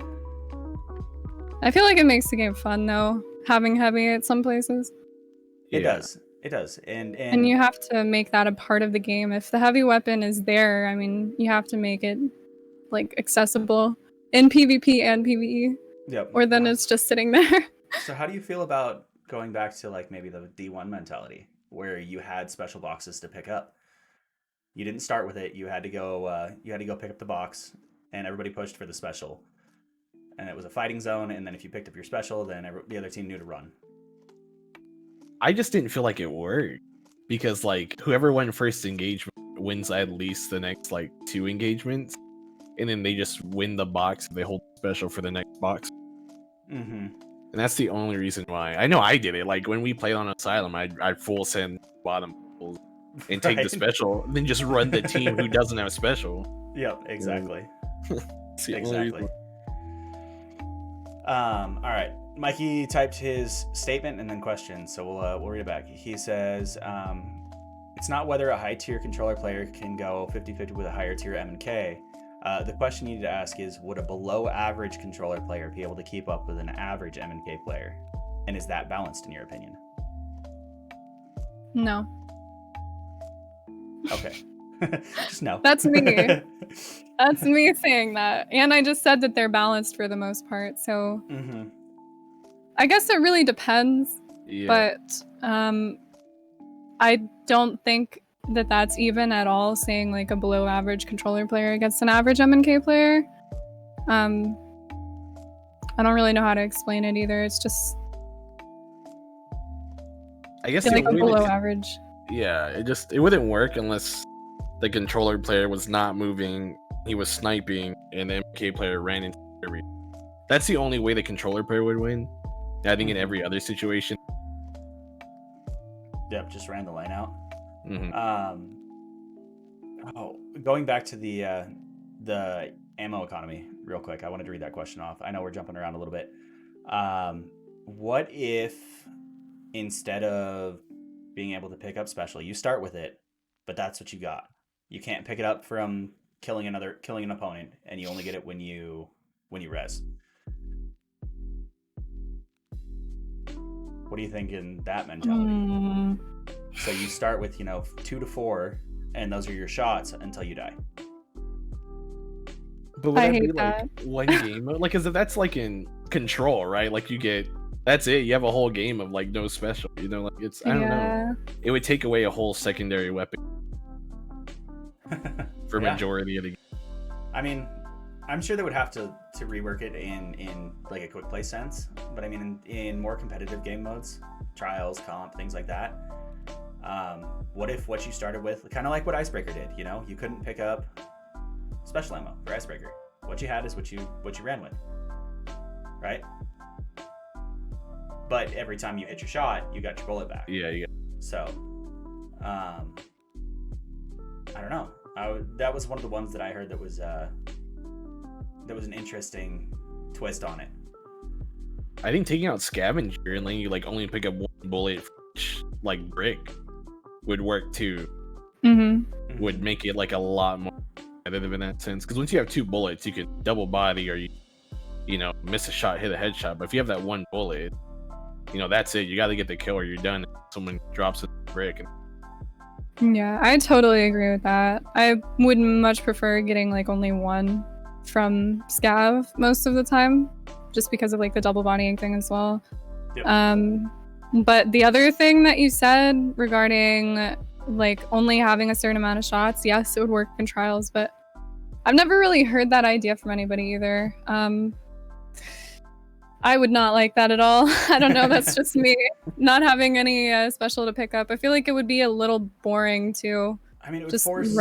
I feel like it makes the game fun though, having heavy at some places. It does. It does. And you have to make that a part of the game. If the heavy weapon is there, I mean, you have to make it like accessible in PvP and PvE. Yep. Or then it's just sitting there. So how do you feel about going back to like maybe the D1 mentality where you had special boxes to pick up? You didn't start with it. You had to go pick up the box, and everybody pushed for the special. And it was a fighting zone, and then if you picked up your special, then the other team knew to run. I just didn't feel like it worked, because like whoever went first engagement wins at least the next like 2 engagements, and then they just win the box. They hold special for the next box. And that's the only reason why. I know I did it. Like when we played on Asylum, I'd full send bottom and take the special, and then just run the team who doesn't have special. Yep, exactly. Exactly. All right. Mikey typed his statement and then question, so we'll read it back. He says, it's not whether a high-tier controller player can go 50-50 with a higher-tier M&K. The question you need to ask is, would a below-average controller player be able to keep up with an average M&K player? And is that balanced in your opinion? No. Okay. Just no. That's me. That's me saying that. And I just said that they're balanced for the most part, so... I guess it really depends, but I don't think that that's even at all saying like a below average controller player against an average M&K player. I don't really know how to explain it either. It's just I guess feel the like a only way below that- average. yeah, it wouldn't work unless the controller player was not moving, he was sniping, and the MK player ran into every. That's the only way the controller player would win. I think in every other situation. Yep, just ran the lane out. Mhm. Going back to the ammo economy real quick. I wanted to read that question off. I know we're jumping around a little bit. What if instead of being able to pick up special, you start with it, but that's what you got? You can't pick it up from killing an opponent, and you only get it when you res. What do you think in that mentality? So you start with 2 to 4, and those are your shots until you die. But would I that be hate like one game mode? Like, cause if that's like in Control, right? Like that's it. You have a whole game of like no special. Like it's I don't know. It would take away a whole secondary weapon for Yeah. majority of the. I mean, I'm sure they would have to rework it in like a quick play sense, but I mean in more competitive game modes, trials, comp, things like that. What if what you started with, kind of like what Icebreaker did, you couldn't pick up special ammo for Icebreaker. What you had is what you ran with, right? But every time you hit your shot, you got your bullet back. Yeah. So, I don't know. That was one of the ones that I heard that was an interesting twist on it. I think taking out scavenger and letting you like only pick up one bullet for each like brick would work too. Mm-hmm. Would make it like a lot more competitive in that sense. Because once you have 2 bullets, you can double body or you miss a shot, hit a headshot. But if you have that one bullet, that's it. You got to get the kill or you're done. Someone drops a brick. Yeah, I totally agree with that. I would much prefer getting like only one from scav most of the time, just because of like the double bodying thing as well. Yep. But the other thing that you said regarding like only having a certain amount of shots, yes, it would work in trials, but I've never really heard that idea from anybody either. I would not like that at all. I don't know, that's just me not having any special to pick up. I feel like it would be a little boring too. I mean, it would just force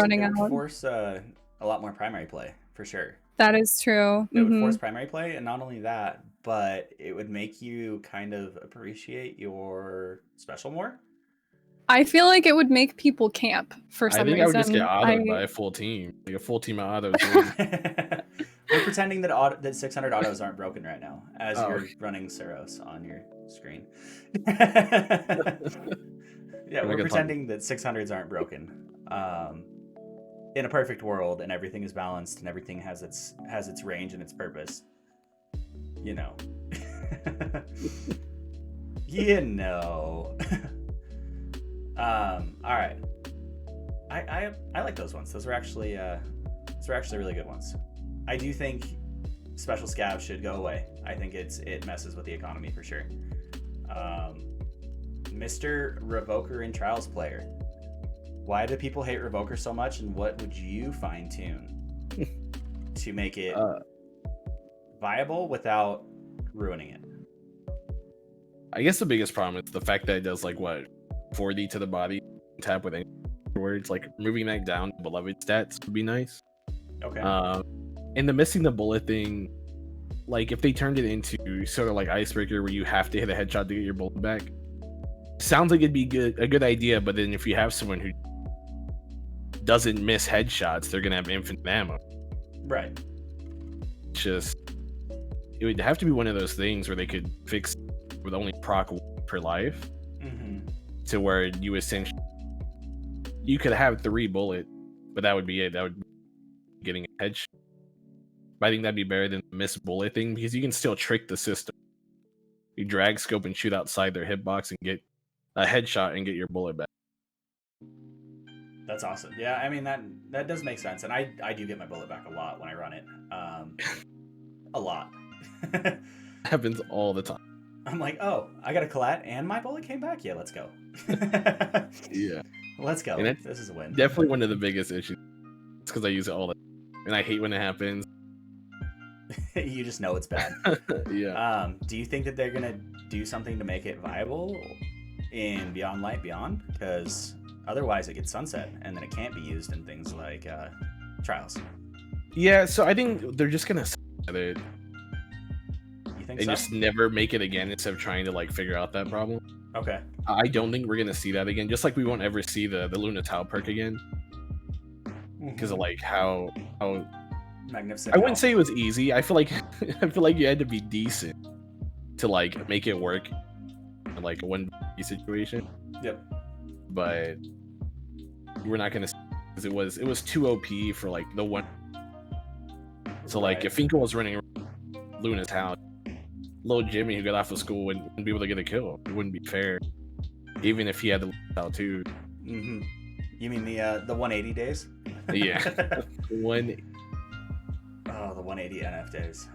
a lot more primary play for sure. That is true. It would force primary play, and not only that, but it would make you kind of appreciate your special more. I feel like it would make people camp for some reason. I would just get autoed by a full team, like a full team of autos. We're pretending that 600 autos aren't broken right now as you're running Suros on your screen. Yeah, we're pretending that 600s aren't broken. In a perfect world, and everything is balanced, and everything has its range and its purpose. All right. I like those ones. Those are actually really good ones. I do think special scav should go away. I think it messes with the economy for sure. Mr. Revoker in Trials player, why do people hate Revoker so much, and what would you fine tune to make it viable without ruining it? I guess the biggest problem is the fact that it does like 40 to the body tap with any words. Like moving that down to beloved stats would be nice. Okay. And the missing the bullet thing, like if they turned it into sort of like Icebreaker where you have to hit a headshot to get your bullet back, sounds like it'd be a good idea. But then if you have someone who doesn't miss headshots, they're gonna have infinite ammo. Right. It would have to be one of those things where they could fix with only proc per life, to where you essentially could have 3 bullet, but that would be it. That would be getting a headshot. But I think that'd be better than the miss bullet thing, because you can still trick the system. You drag scope and shoot outside their hitbox and get a headshot and get your bullet back. That's awesome. Yeah, I mean that does make sense, and I do get my bullet back a lot when I run it. A lot. Happens all the time. I'm like, oh, I got a collat and my bullet came back? Yeah, let's go. Yeah. Let's go. And this is a win. Definitely one of the biggest issues. It's because I use it all the time. And I hate when it happens. You just know it's bad. Yeah. Do you think that they're going to do something to make it viable? in Beyond Light Beyond, because otherwise it gets sunset and then it can't be used in things like Trials. Yeah, so I think they're just gonna it You think and so? just never make it again instead of trying to like figure out that problem. Okay. I don't think we're gonna see that again. Just like we won't ever see the Luna Tau perk again because of like how Magnificent. I wouldn't say it was easy. I feel like you had to be decent to like make it work in like a 1v situation. Yep. But we're not gonna because it was too OP for like the one. So like if Finkel was running Luna's house, little Jimmy who got off of school wouldn't be able to get a kill. It wouldn't be fair, even if he had the Tau too. Mm-hmm. You mean the 180 days? Yeah, one. Oh, the 180 NF days.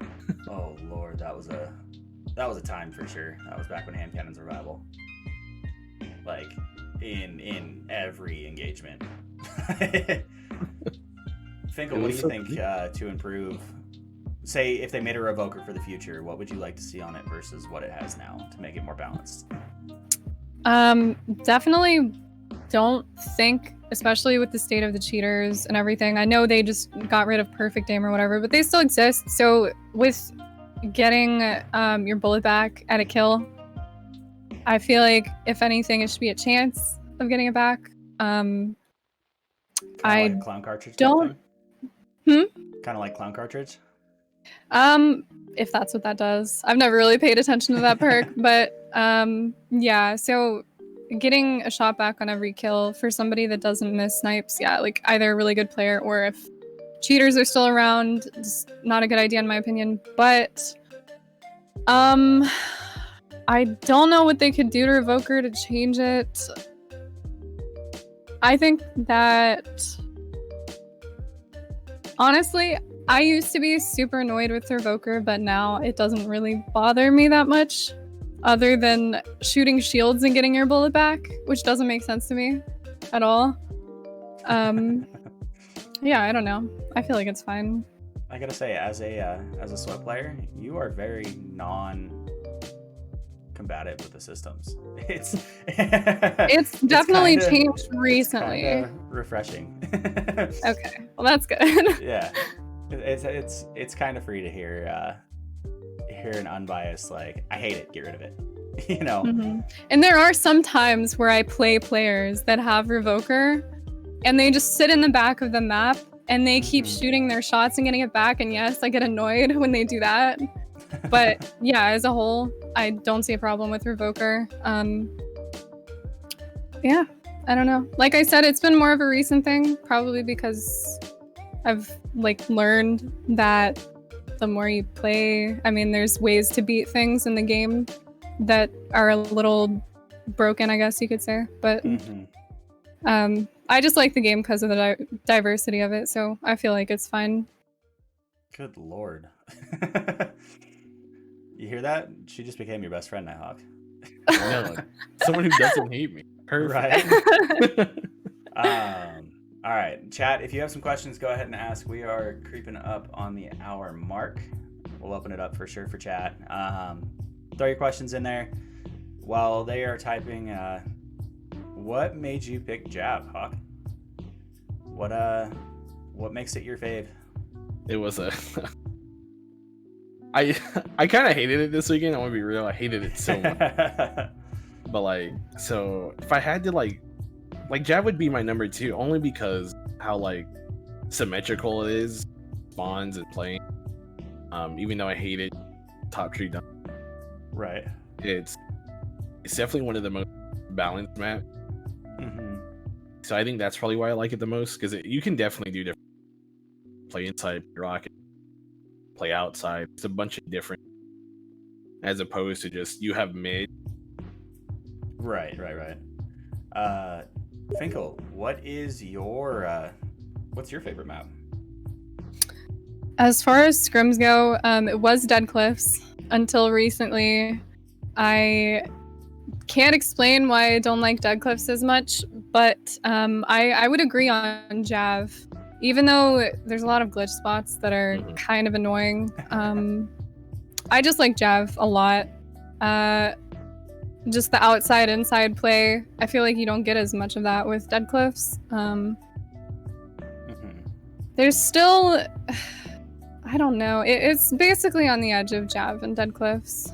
Oh Lord, that was a time for sure. That was back when hand cannons were viable. Like in every engagement. Finkel, what do you think to improve? Say if they made a revoker for the future, what would you like to see on it versus what it has now to make it more balanced? Definitely don't think, especially with the state of the cheaters and everything. I know they just got rid of perfect aim or whatever, but they still exist. So with getting your bullet back at a kill, I feel like if anything, it should be a chance of getting it back. Kind of I like clown cartridge. don't- Kind of like clown cartridge. If that's what that does. I've never really paid attention to that perk, but yeah, so getting a shot back on every kill for somebody that doesn't miss snipes, yeah, like either a really good player or if cheaters are still around, it's not a good idea in my opinion. But I don't know what they could do to Revoker to change it. I think that honestly, I used to be super annoyed with Revoker, but now it doesn't really bother me that much, other than shooting shields and getting your bullet back, which doesn't make sense to me at all. Yeah, I don't know. I feel like it's fine. I gotta say, as a sweat player, you are very non-combative with the systems. It's definitely kinda- changed recently. Kinda refreshing. Okay, well that's good. Yeah, it's kind of free to hear an unbiased like, I hate it, get rid of it. You know. Mm-hmm. And there are some times where I play players that have Revoker, and they just sit in the back of the map and they keep shooting their shots and getting it back. And yes, I get annoyed when they do that. But yeah, as a whole, I don't see a problem with Revoker. Yeah, I don't know. Like I said, it's been more of a recent thing, probably because I've like learned that the more you play, I mean, there's ways to beat things in the game that are a little broken, I guess you could say. But I just like the game because of the diversity of it, so I feel like it's fine. Good Lord. You hear that? She just became your best friend, Knitehawk. No, someone who doesn't hate me. Perfect. Right. All right, chat. If you have some questions, go ahead and ask. We are creeping up on the hour mark. We'll open it up for sure for chat. Throw your questions in there while they are typing. What made you pick Jab, Hawk? What makes it your fave? It was I kind of hated it this weekend. I want to be real. I hated it so much. But like, so if I had to like Jab would be my number 2, only because how like symmetrical it is, spawns and playing. Even though I hate it, top tree done. Right. It's definitely one of the most balanced maps. So I think that's probably why I like it the most, because you can definitely do different. Play inside, rocket, play outside. It's a bunch of different, as opposed to just you have mid. Right. Finkle, what's your favorite map? As far as scrims go, it was Dead Cliffs until recently. I can't explain why I don't like Dead Cliffs as much, but I would agree on Jav. Even though there's a lot of glitch spots that are kind of annoying, I just like Jav a lot. just the outside inside play. I feel like you don't get as much of that with Dead Cliffs. There's still, I don't know. It's basically on the edge of Jav and Dead Cliffs.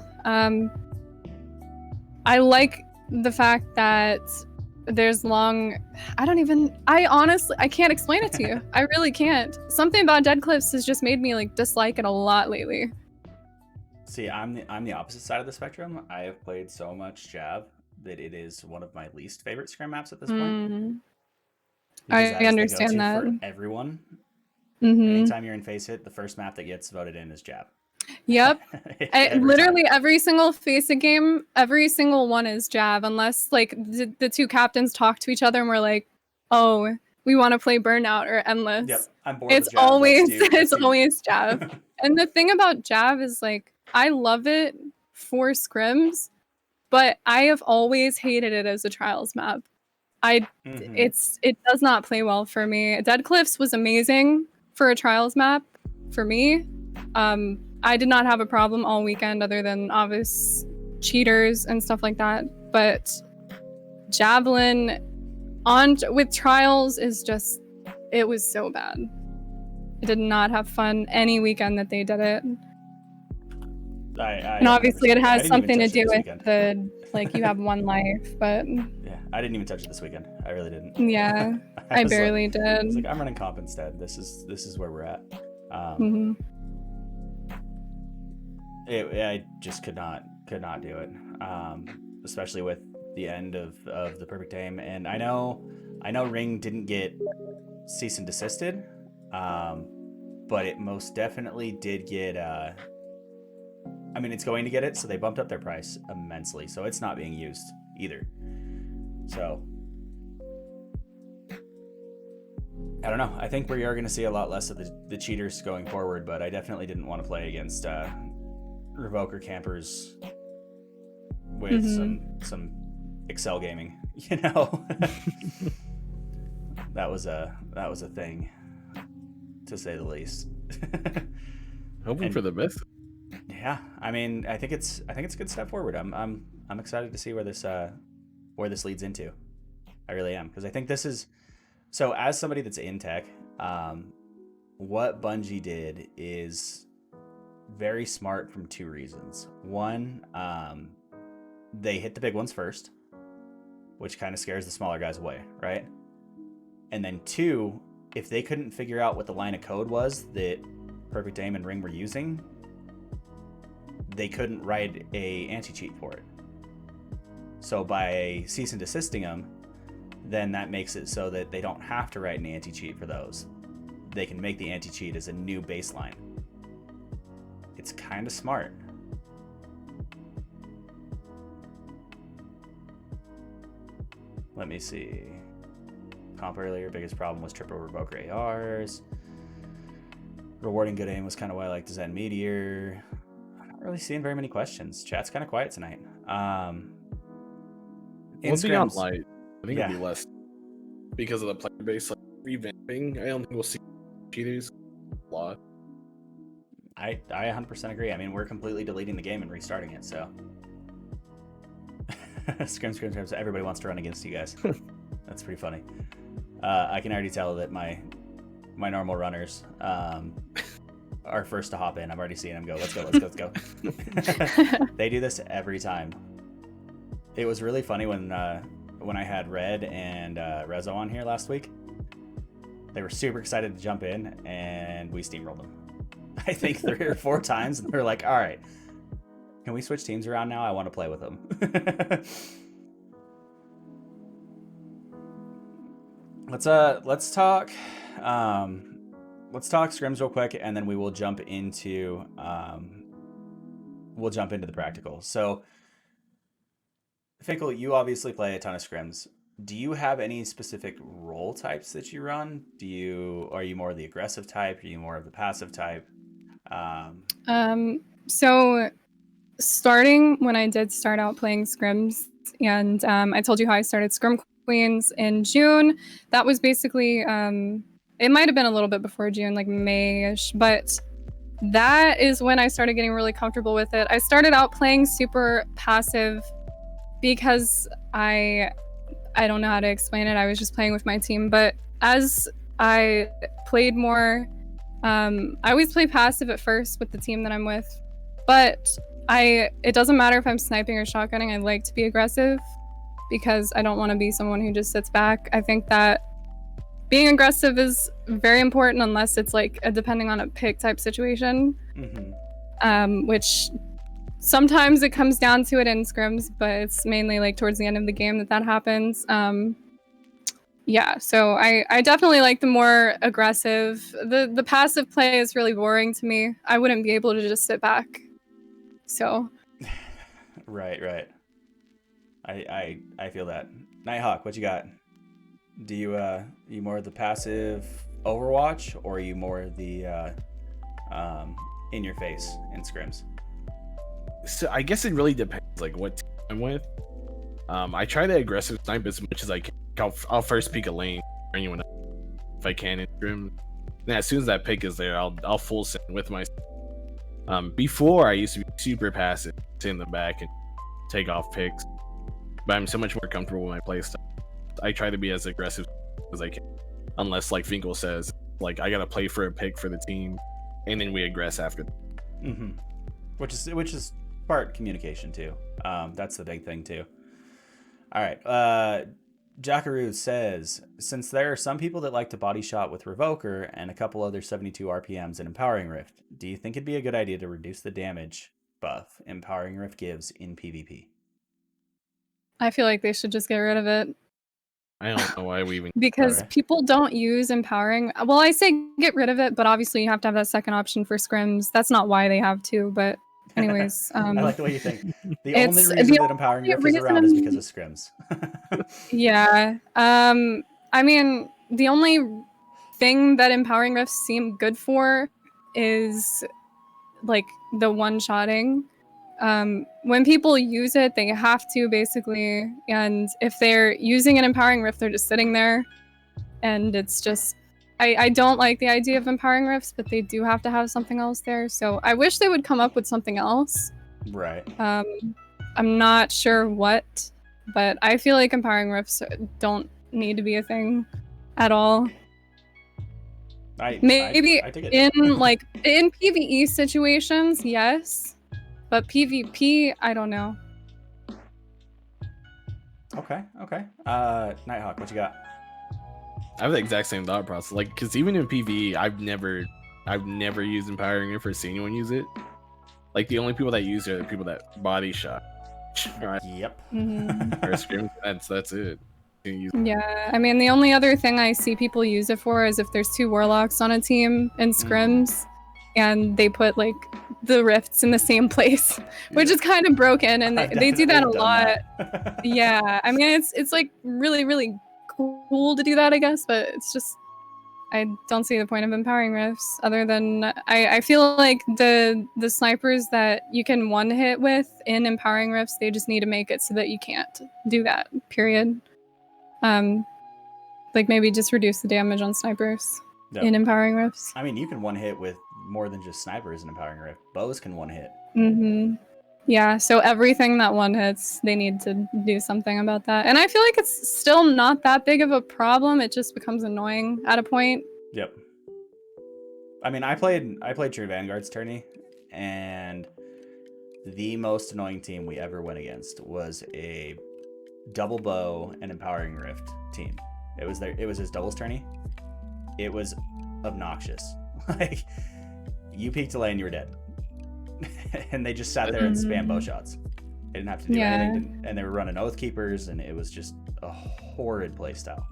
I like the fact that there's long. I honestly can't explain it to you. I really can't. Something about Dead Cliffs has just made me like dislike it a lot lately. See, I'm the opposite side of the spectrum. I have played so much Jav that it is one of my least favorite Scrim maps at this point. I Because that is the understand go-to that. for everyone. Mm-hmm. Anytime you're in Face It, the first map that gets voted in is Jav. Yep. Every Literally time. every single Face It game, every single one is Jav, unless like the two captains talk to each other and we're like, oh, we want to play Burnout or Endless. Yep, I'm bored It's with Jav. always Let's it's do- always Jav. And the thing about Jav is like I love it for scrims, but I have always hated it as a trials map. Mhm. It does not play well for me. Dead Cliffs was amazing for a trials map for me. I did not have a problem all weekend other than obvious cheaters and stuff like that. But Javelin with trials is just, it was so bad. I did not have fun any weekend that they did it. And obviously it has something to do with the, like, you have one life, but yeah, I didn't even touch it this weekend. I really didn't. Yeah, I was barely like, did. I was like, I'm running comp instead. This is where we're at. Mhm. I just could not do it, especially with the end of the perfect aim. And I know Ring didn't get cease and desisted, but it most definitely did get. I mean, it's going to get it, so they bumped up their price immensely. So it's not being used either. So I don't know. I think we are going to see a lot less of the cheaters going forward, but I definitely didn't want to play against Revoker campers with some Excel gaming, you know. that was a thing, to say the least. Hoping for the best. Yeah, I mean, I think it's a good step forward. I'm excited to see where this leads into. I really am, because I think this is, so as somebody that's in tech, what Bungie did is very smart from two reasons. One, they hit the big ones first, which kind of scares the smaller guys away, right? And then two, if they couldn't figure out what the line of code was that Perfect Aim and Ring were using, they couldn't write a anti-cheat for it. So by cease and desisting them, then that makes it so that they don't have to write an anti-cheat for those. They can make the anti-cheat as a new baseline. It's kind of smart. Let me see. Comp earlier, biggest problem was triple revoker ARs. Rewarding good aim was kind of why I like the Zen Meteor. I'm not really seeing very many questions. Chat's kind of quiet tonight. We'll be on light. I think Yeah. it'll be less because of the player base like revamping. I don't think we'll see cheaters a lot. I 100% agree. I mean, we're completely deleting the game and restarting it, so. Scrim. Everybody wants to run against you guys. That's pretty funny. I can already tell that my normal runners are first to hop in. I'm already seeing them go. Let's go. They do this every time. It was really funny when I had Red and Rezo on here last week. They were super excited to jump in, and we steamrolled them. I think 3 or 4 times, and they're like, all right, can we switch teams around now? I want to play with them. Let's talk scrims real quick, and then we will jump into the practical. So vFinkle, you obviously play a ton of scrims. Do you have any specific role types that you run? Are you more of the aggressive type? Are you more of the passive type? So starting when I did start out playing scrims, and I told you how I started Scrim Queens in June. That was basically it might have been a little bit before June, like May-ish, but that is when I started getting really comfortable with it. I started out playing super passive because I don't know how to explain it. I was just playing with my team, but as I played more, I always play passive at first with the team that I'm with, but it doesn't matter if I'm sniping or shotgunning. I like to be aggressive because I don't want to be someone who just sits back. I think that being aggressive is very important unless it's like depending on a pick type situation, which sometimes it comes down to it in scrims, but it's mainly like towards the end of the game that happens. Yeah, so I definitely like the more aggressive. The passive play is really boring to me. I wouldn't be able to just sit back. So. Right. I feel that. Knitehawk, what you got? Do you more the passive Overwatch, or are you more the in your face in scrims? So I guess it really depends, like what team I'm with. I try the aggressive snipe as much as I can. I'll first pick a lane or anyone else if I can in scrim. Then as soon as that pick is there, I'll full send with my. Before I used to be super passive, sit in the back and take off picks, but I'm so much more comfortable with my playstyle. I try to be as aggressive as I can, unless like vFinkle says, like I gotta play for a pick for the team, and then we aggress after. Which is part communication too. That's the big thing too. All right. Jackaroo says, since there are some people that like to body shot with Revoker and a couple other 72 RPMs in Empowering Rift, do you think it'd be a good idea to reduce the damage buff Empowering Rift gives in PvP? I feel like they should just get rid of it. I don't know why we even because people don't use empowering. Well, I say get rid of it, but obviously you have to have that second option for scrims. That's not why they have to, but anyways. I like the way you think. The only reason that Empowering Rift is around is because of scrims. Yeah. I mean, the only thing that Empowering Rifts seem good for is like the one-shotting. When people use it, they have to basically, and if they're using an Empowering Rift, they're just sitting there, and it's just, I don't like the idea of Empowering Rifts, but they do have to have something else there, so I wish they would come up with something else. Right. I'm not sure what, but I feel like Empowering Rifts don't need to be a thing at all. Maybe I in like in PvE situations, yes. But PvP, I don't know. Okay. Knitehawk, what you got? I have the exact same thought process. Like, because even in PvE, I've never used Empowering Rift or seen anyone use it. Like, the only people that use it are the people that body shot. Right? Yep. Or Scrim. That's it. Yeah, I mean, the only other thing I see people use it for is if there's two warlocks on a team in scrims, and they put like the rifts in the same place, which is kind of broken, and they do that a lot. Yeah, I mean, it's like really cool to do that, I guess, but it's just, I don't see the point of Empowering Rifts other than I feel like the snipers that you can one hit with in Empowering Rifts, they just need to make it so that you can't do that, period. Like maybe just reduce the damage on snipers in Empowering Rifts. I mean, you can one hit with more than just snipers in Empowering Rift. Bows can one hit. Yeah, so everything that one hits, they need to do something about that. And I feel like it's still not that big of a problem. It just becomes annoying at a point. Yep. I mean, I played True Vanguard's tourney, and the most annoying team we ever went against was a double bow and Empowering Rift team. It was his doubles tourney. It was obnoxious. Like, you peeked a lane, you were dead. And they just sat there and spam bow shots. They didn't have to do anything. And they were running Oath Keepers, and it was just a horrid playstyle.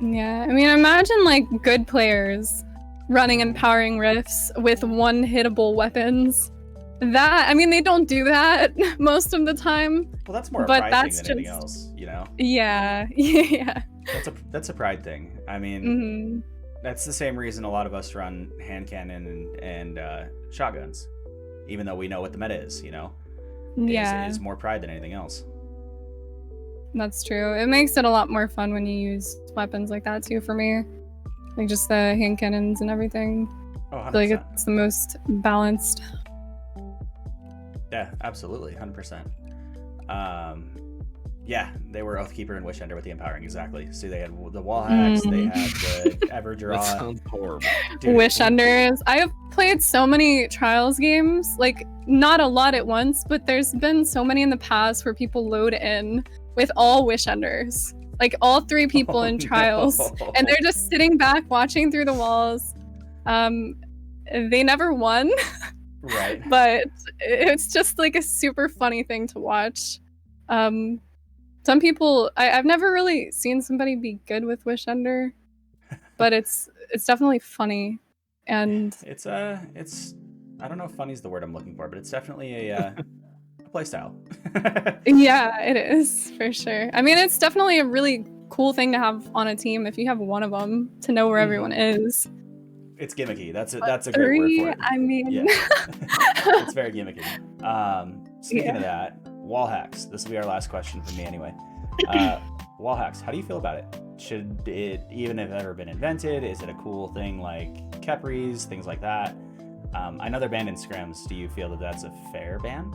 Yeah, I mean, imagine like good players running Empowering Rifts with one-hittable weapons. That, I mean, they don't do that most of the time. Well, that's more a pride thing than anything else, you know? Yeah. That's a pride thing. I mean, that's the same reason a lot of us run hand cannon and shotguns, even though we know what the meta is, you know? Is more pride than anything else. That's true. It makes it a lot more fun when you use weapons like that too, for me. Like just the hand cannons and everything. Oh, 100%. I feel like it's the most balanced. Yeah, absolutely, 100%. Yeah, they were Oathkeeper and Wishender with the empowering, exactly. So they had the wall hacks, they had the ever That draw. sounds horrible. Dude, Wish Unders. I have played so many Trials games, like not a lot at once, but there's been so many in the past where people load in with all Wish Unders, like all 3 people in Trials, no. and they're just sitting back watching through the walls. They never won, Right. but it's just like a super funny thing to watch. Some people, I've never really seen somebody be good with Wish Under, but it's definitely funny, and It's I don't know if funny is the word I'm looking for, but it's definitely a play style. yeah, it is for sure. I mean, it's definitely a really cool thing to have on a team if you have one of them to know where everyone is. It's gimmicky. That's a But great word 3, for it. I mean, Yeah. It's very gimmicky. Speaking of that, wall hacks. This will be our last question from me anyway. Wall hacks. How do you feel about it? Should it even have ever been invented? Is it a cool thing like Kepris, things like that? I know they're banned in scrims. Do you feel that that's a fair ban?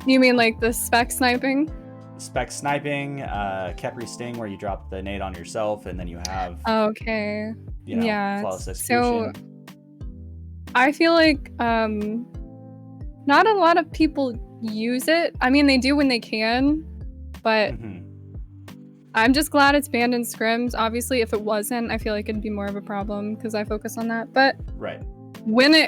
You mean like the spec sniping? Spec sniping, Kepri sting, where you drop the nade on yourself and then you have Okay. Yeah. flawless execution. So I feel like not a lot of people use it. I mean, they do when they can, but Mhm. I'm just glad it's banned in scrims. Obviously, if it wasn't, I feel like it'd be more of a problem because I focus on that. But Right.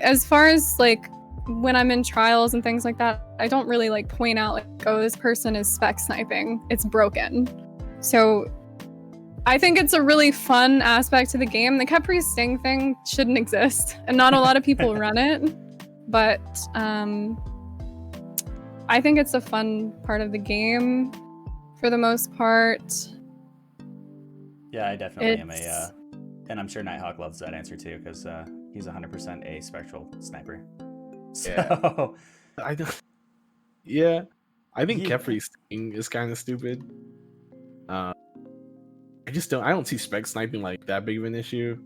as far as like when I'm in trials and things like that, I don't really like point out like, oh, this person is spec sniping. It's broken. So I think it's a really fun aspect to the game. The Kepri Sting thing shouldn't exist, and not a lot of people run it. But I think it's a fun part of the game for the most part. Yeah, I definitely am It's- and I'm sure Knitehawk loves that answer too, because he's 100% a spectral sniper. So Yeah. I don't. Yeah, I think Yeah. Kefri's thing is kind of stupid. I just don't. I don't see spec sniping like that big of an issue,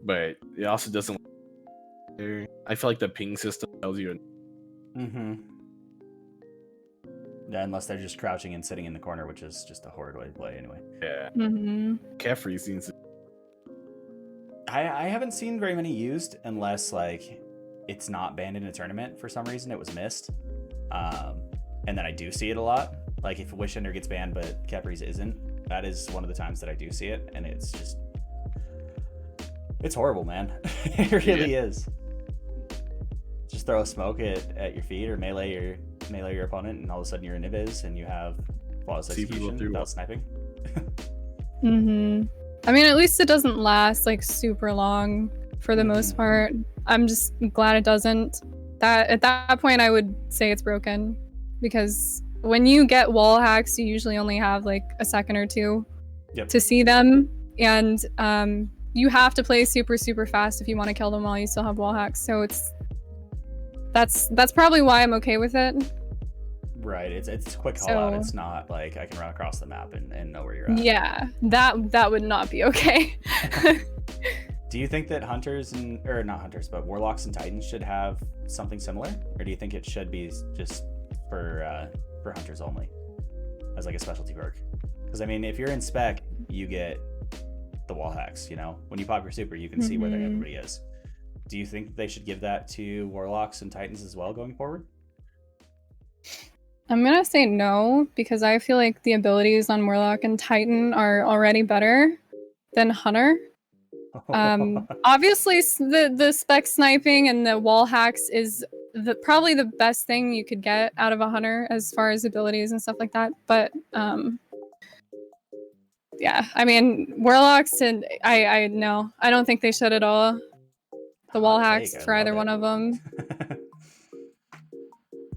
but it also doesn't. I feel like the ping system tells you. Yeah, unless they're just crouching and sitting in the corner, which is just a horrid way to play anyway. Yeah, Mhm. Kefri seems. I haven't seen very many used unless like it's not banned in a tournament for some reason. It was missed, and then I do see it a lot. Like if Wishender gets banned but Kepri's isn't, that is one of the times that I do see it, and it's horrible, man. It really is. Just throw a smoke at your feet or melee your opponent, and all of a sudden you're in Invis and you have flawless See people execution do without what? sniping. Mhm. I mean, at least it doesn't last like super long for the most part. I'm just glad it doesn't. That at that point I would say it's broken, because when you get wall hacks, you usually only have like a second or two Yep. to see them, and you have to play super fast if you want to kill them while you still have wall hacks. So that's probably why I'm okay with it. Right, it's a quick call out. It's not like I can run across the map and know where you're at. Yeah, that would not be okay. Do you think that hunters or not hunters, but warlocks and titans should have something similar, or do you think it should be just for hunters only, as like a specialty perk? Because I mean, if you're in spec, you get the wall hacks. You know, when you pop your super, you can see where everybody is. Do you think they should give that to warlocks and titans as well going forward? I'm gonna say no, because I feel like the abilities on Warlock and Titan are already better than Hunter. Obviously, the spec sniping and the wall hacks is probably the best thing you could get out of a Hunter as far as abilities and stuff like that. But yeah, I mean, Warlocks and I no, I don't think they should at all. The wall Hot hacks take, I for either love one it. of them.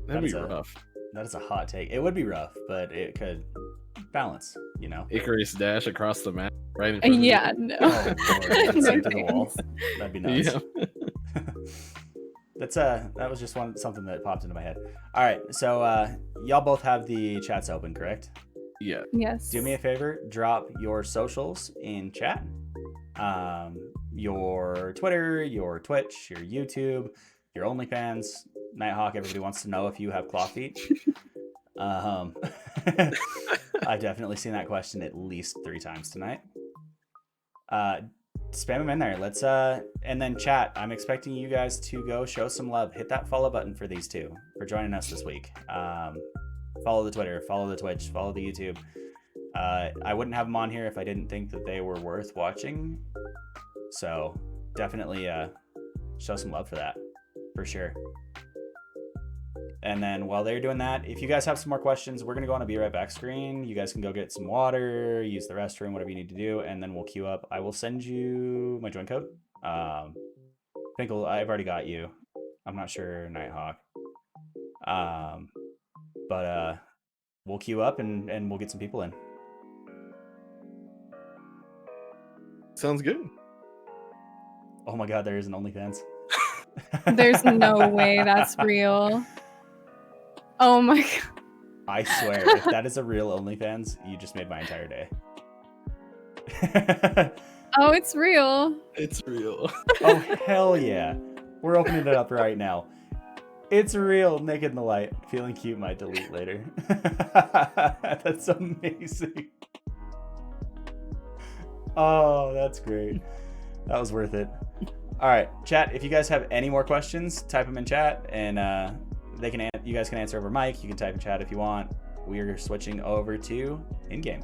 That'd be That's a- rough. That is a hot take. It would be rough, but it could balance, you know? Icarus dash across the map, right in front of Yeah, no. Oh, Lord, No straight to the wall. thanks. That'd be you. nuts. Yeah. That was just something that popped into my head. All right, so y'all both have the chats open, correct? Yeah. Yes. Do me a favor, drop your socials in chat. Your Twitter, your Twitch, your YouTube, your OnlyFans, Knitehawk, everybody wants to know if you have claw feet. I've definitely seen that question at least 3 times tonight. Spam them in there. Let's and then chat. I'm expecting you guys to go show some love. Hit that follow button for these two for joining us this week. Follow the Twitter, follow the Twitch, follow the YouTube. I wouldn't have them on here if I didn't think that they were worth watching. So definitely show some love for that, for sure. And then while they're doing that, if you guys have some more questions, we're going to go on a Be Right Back screen. You guys can go get some water, use the restroom, whatever you need to do, and then we'll queue up. I will send you my join code. Finkle, I've already got you. I'm not sure, Knitehawk. But we'll queue up and we'll get some people in. Sounds good. Oh my god, there is an OnlyFans. There's no way that's real. Oh my god. I swear, if that is a real OnlyFans, you just made my entire day. Oh, it's real. It's real. Oh, hell yeah. We're opening it up right now. It's real. Naked in the light. Feeling cute might delete later. That's amazing. Oh, that's great. That was worth it. All right, chat. If you guys have any more questions, type them in chat, and you guys can answer over mic. You can type in chat if you want. We are switching over to in-game.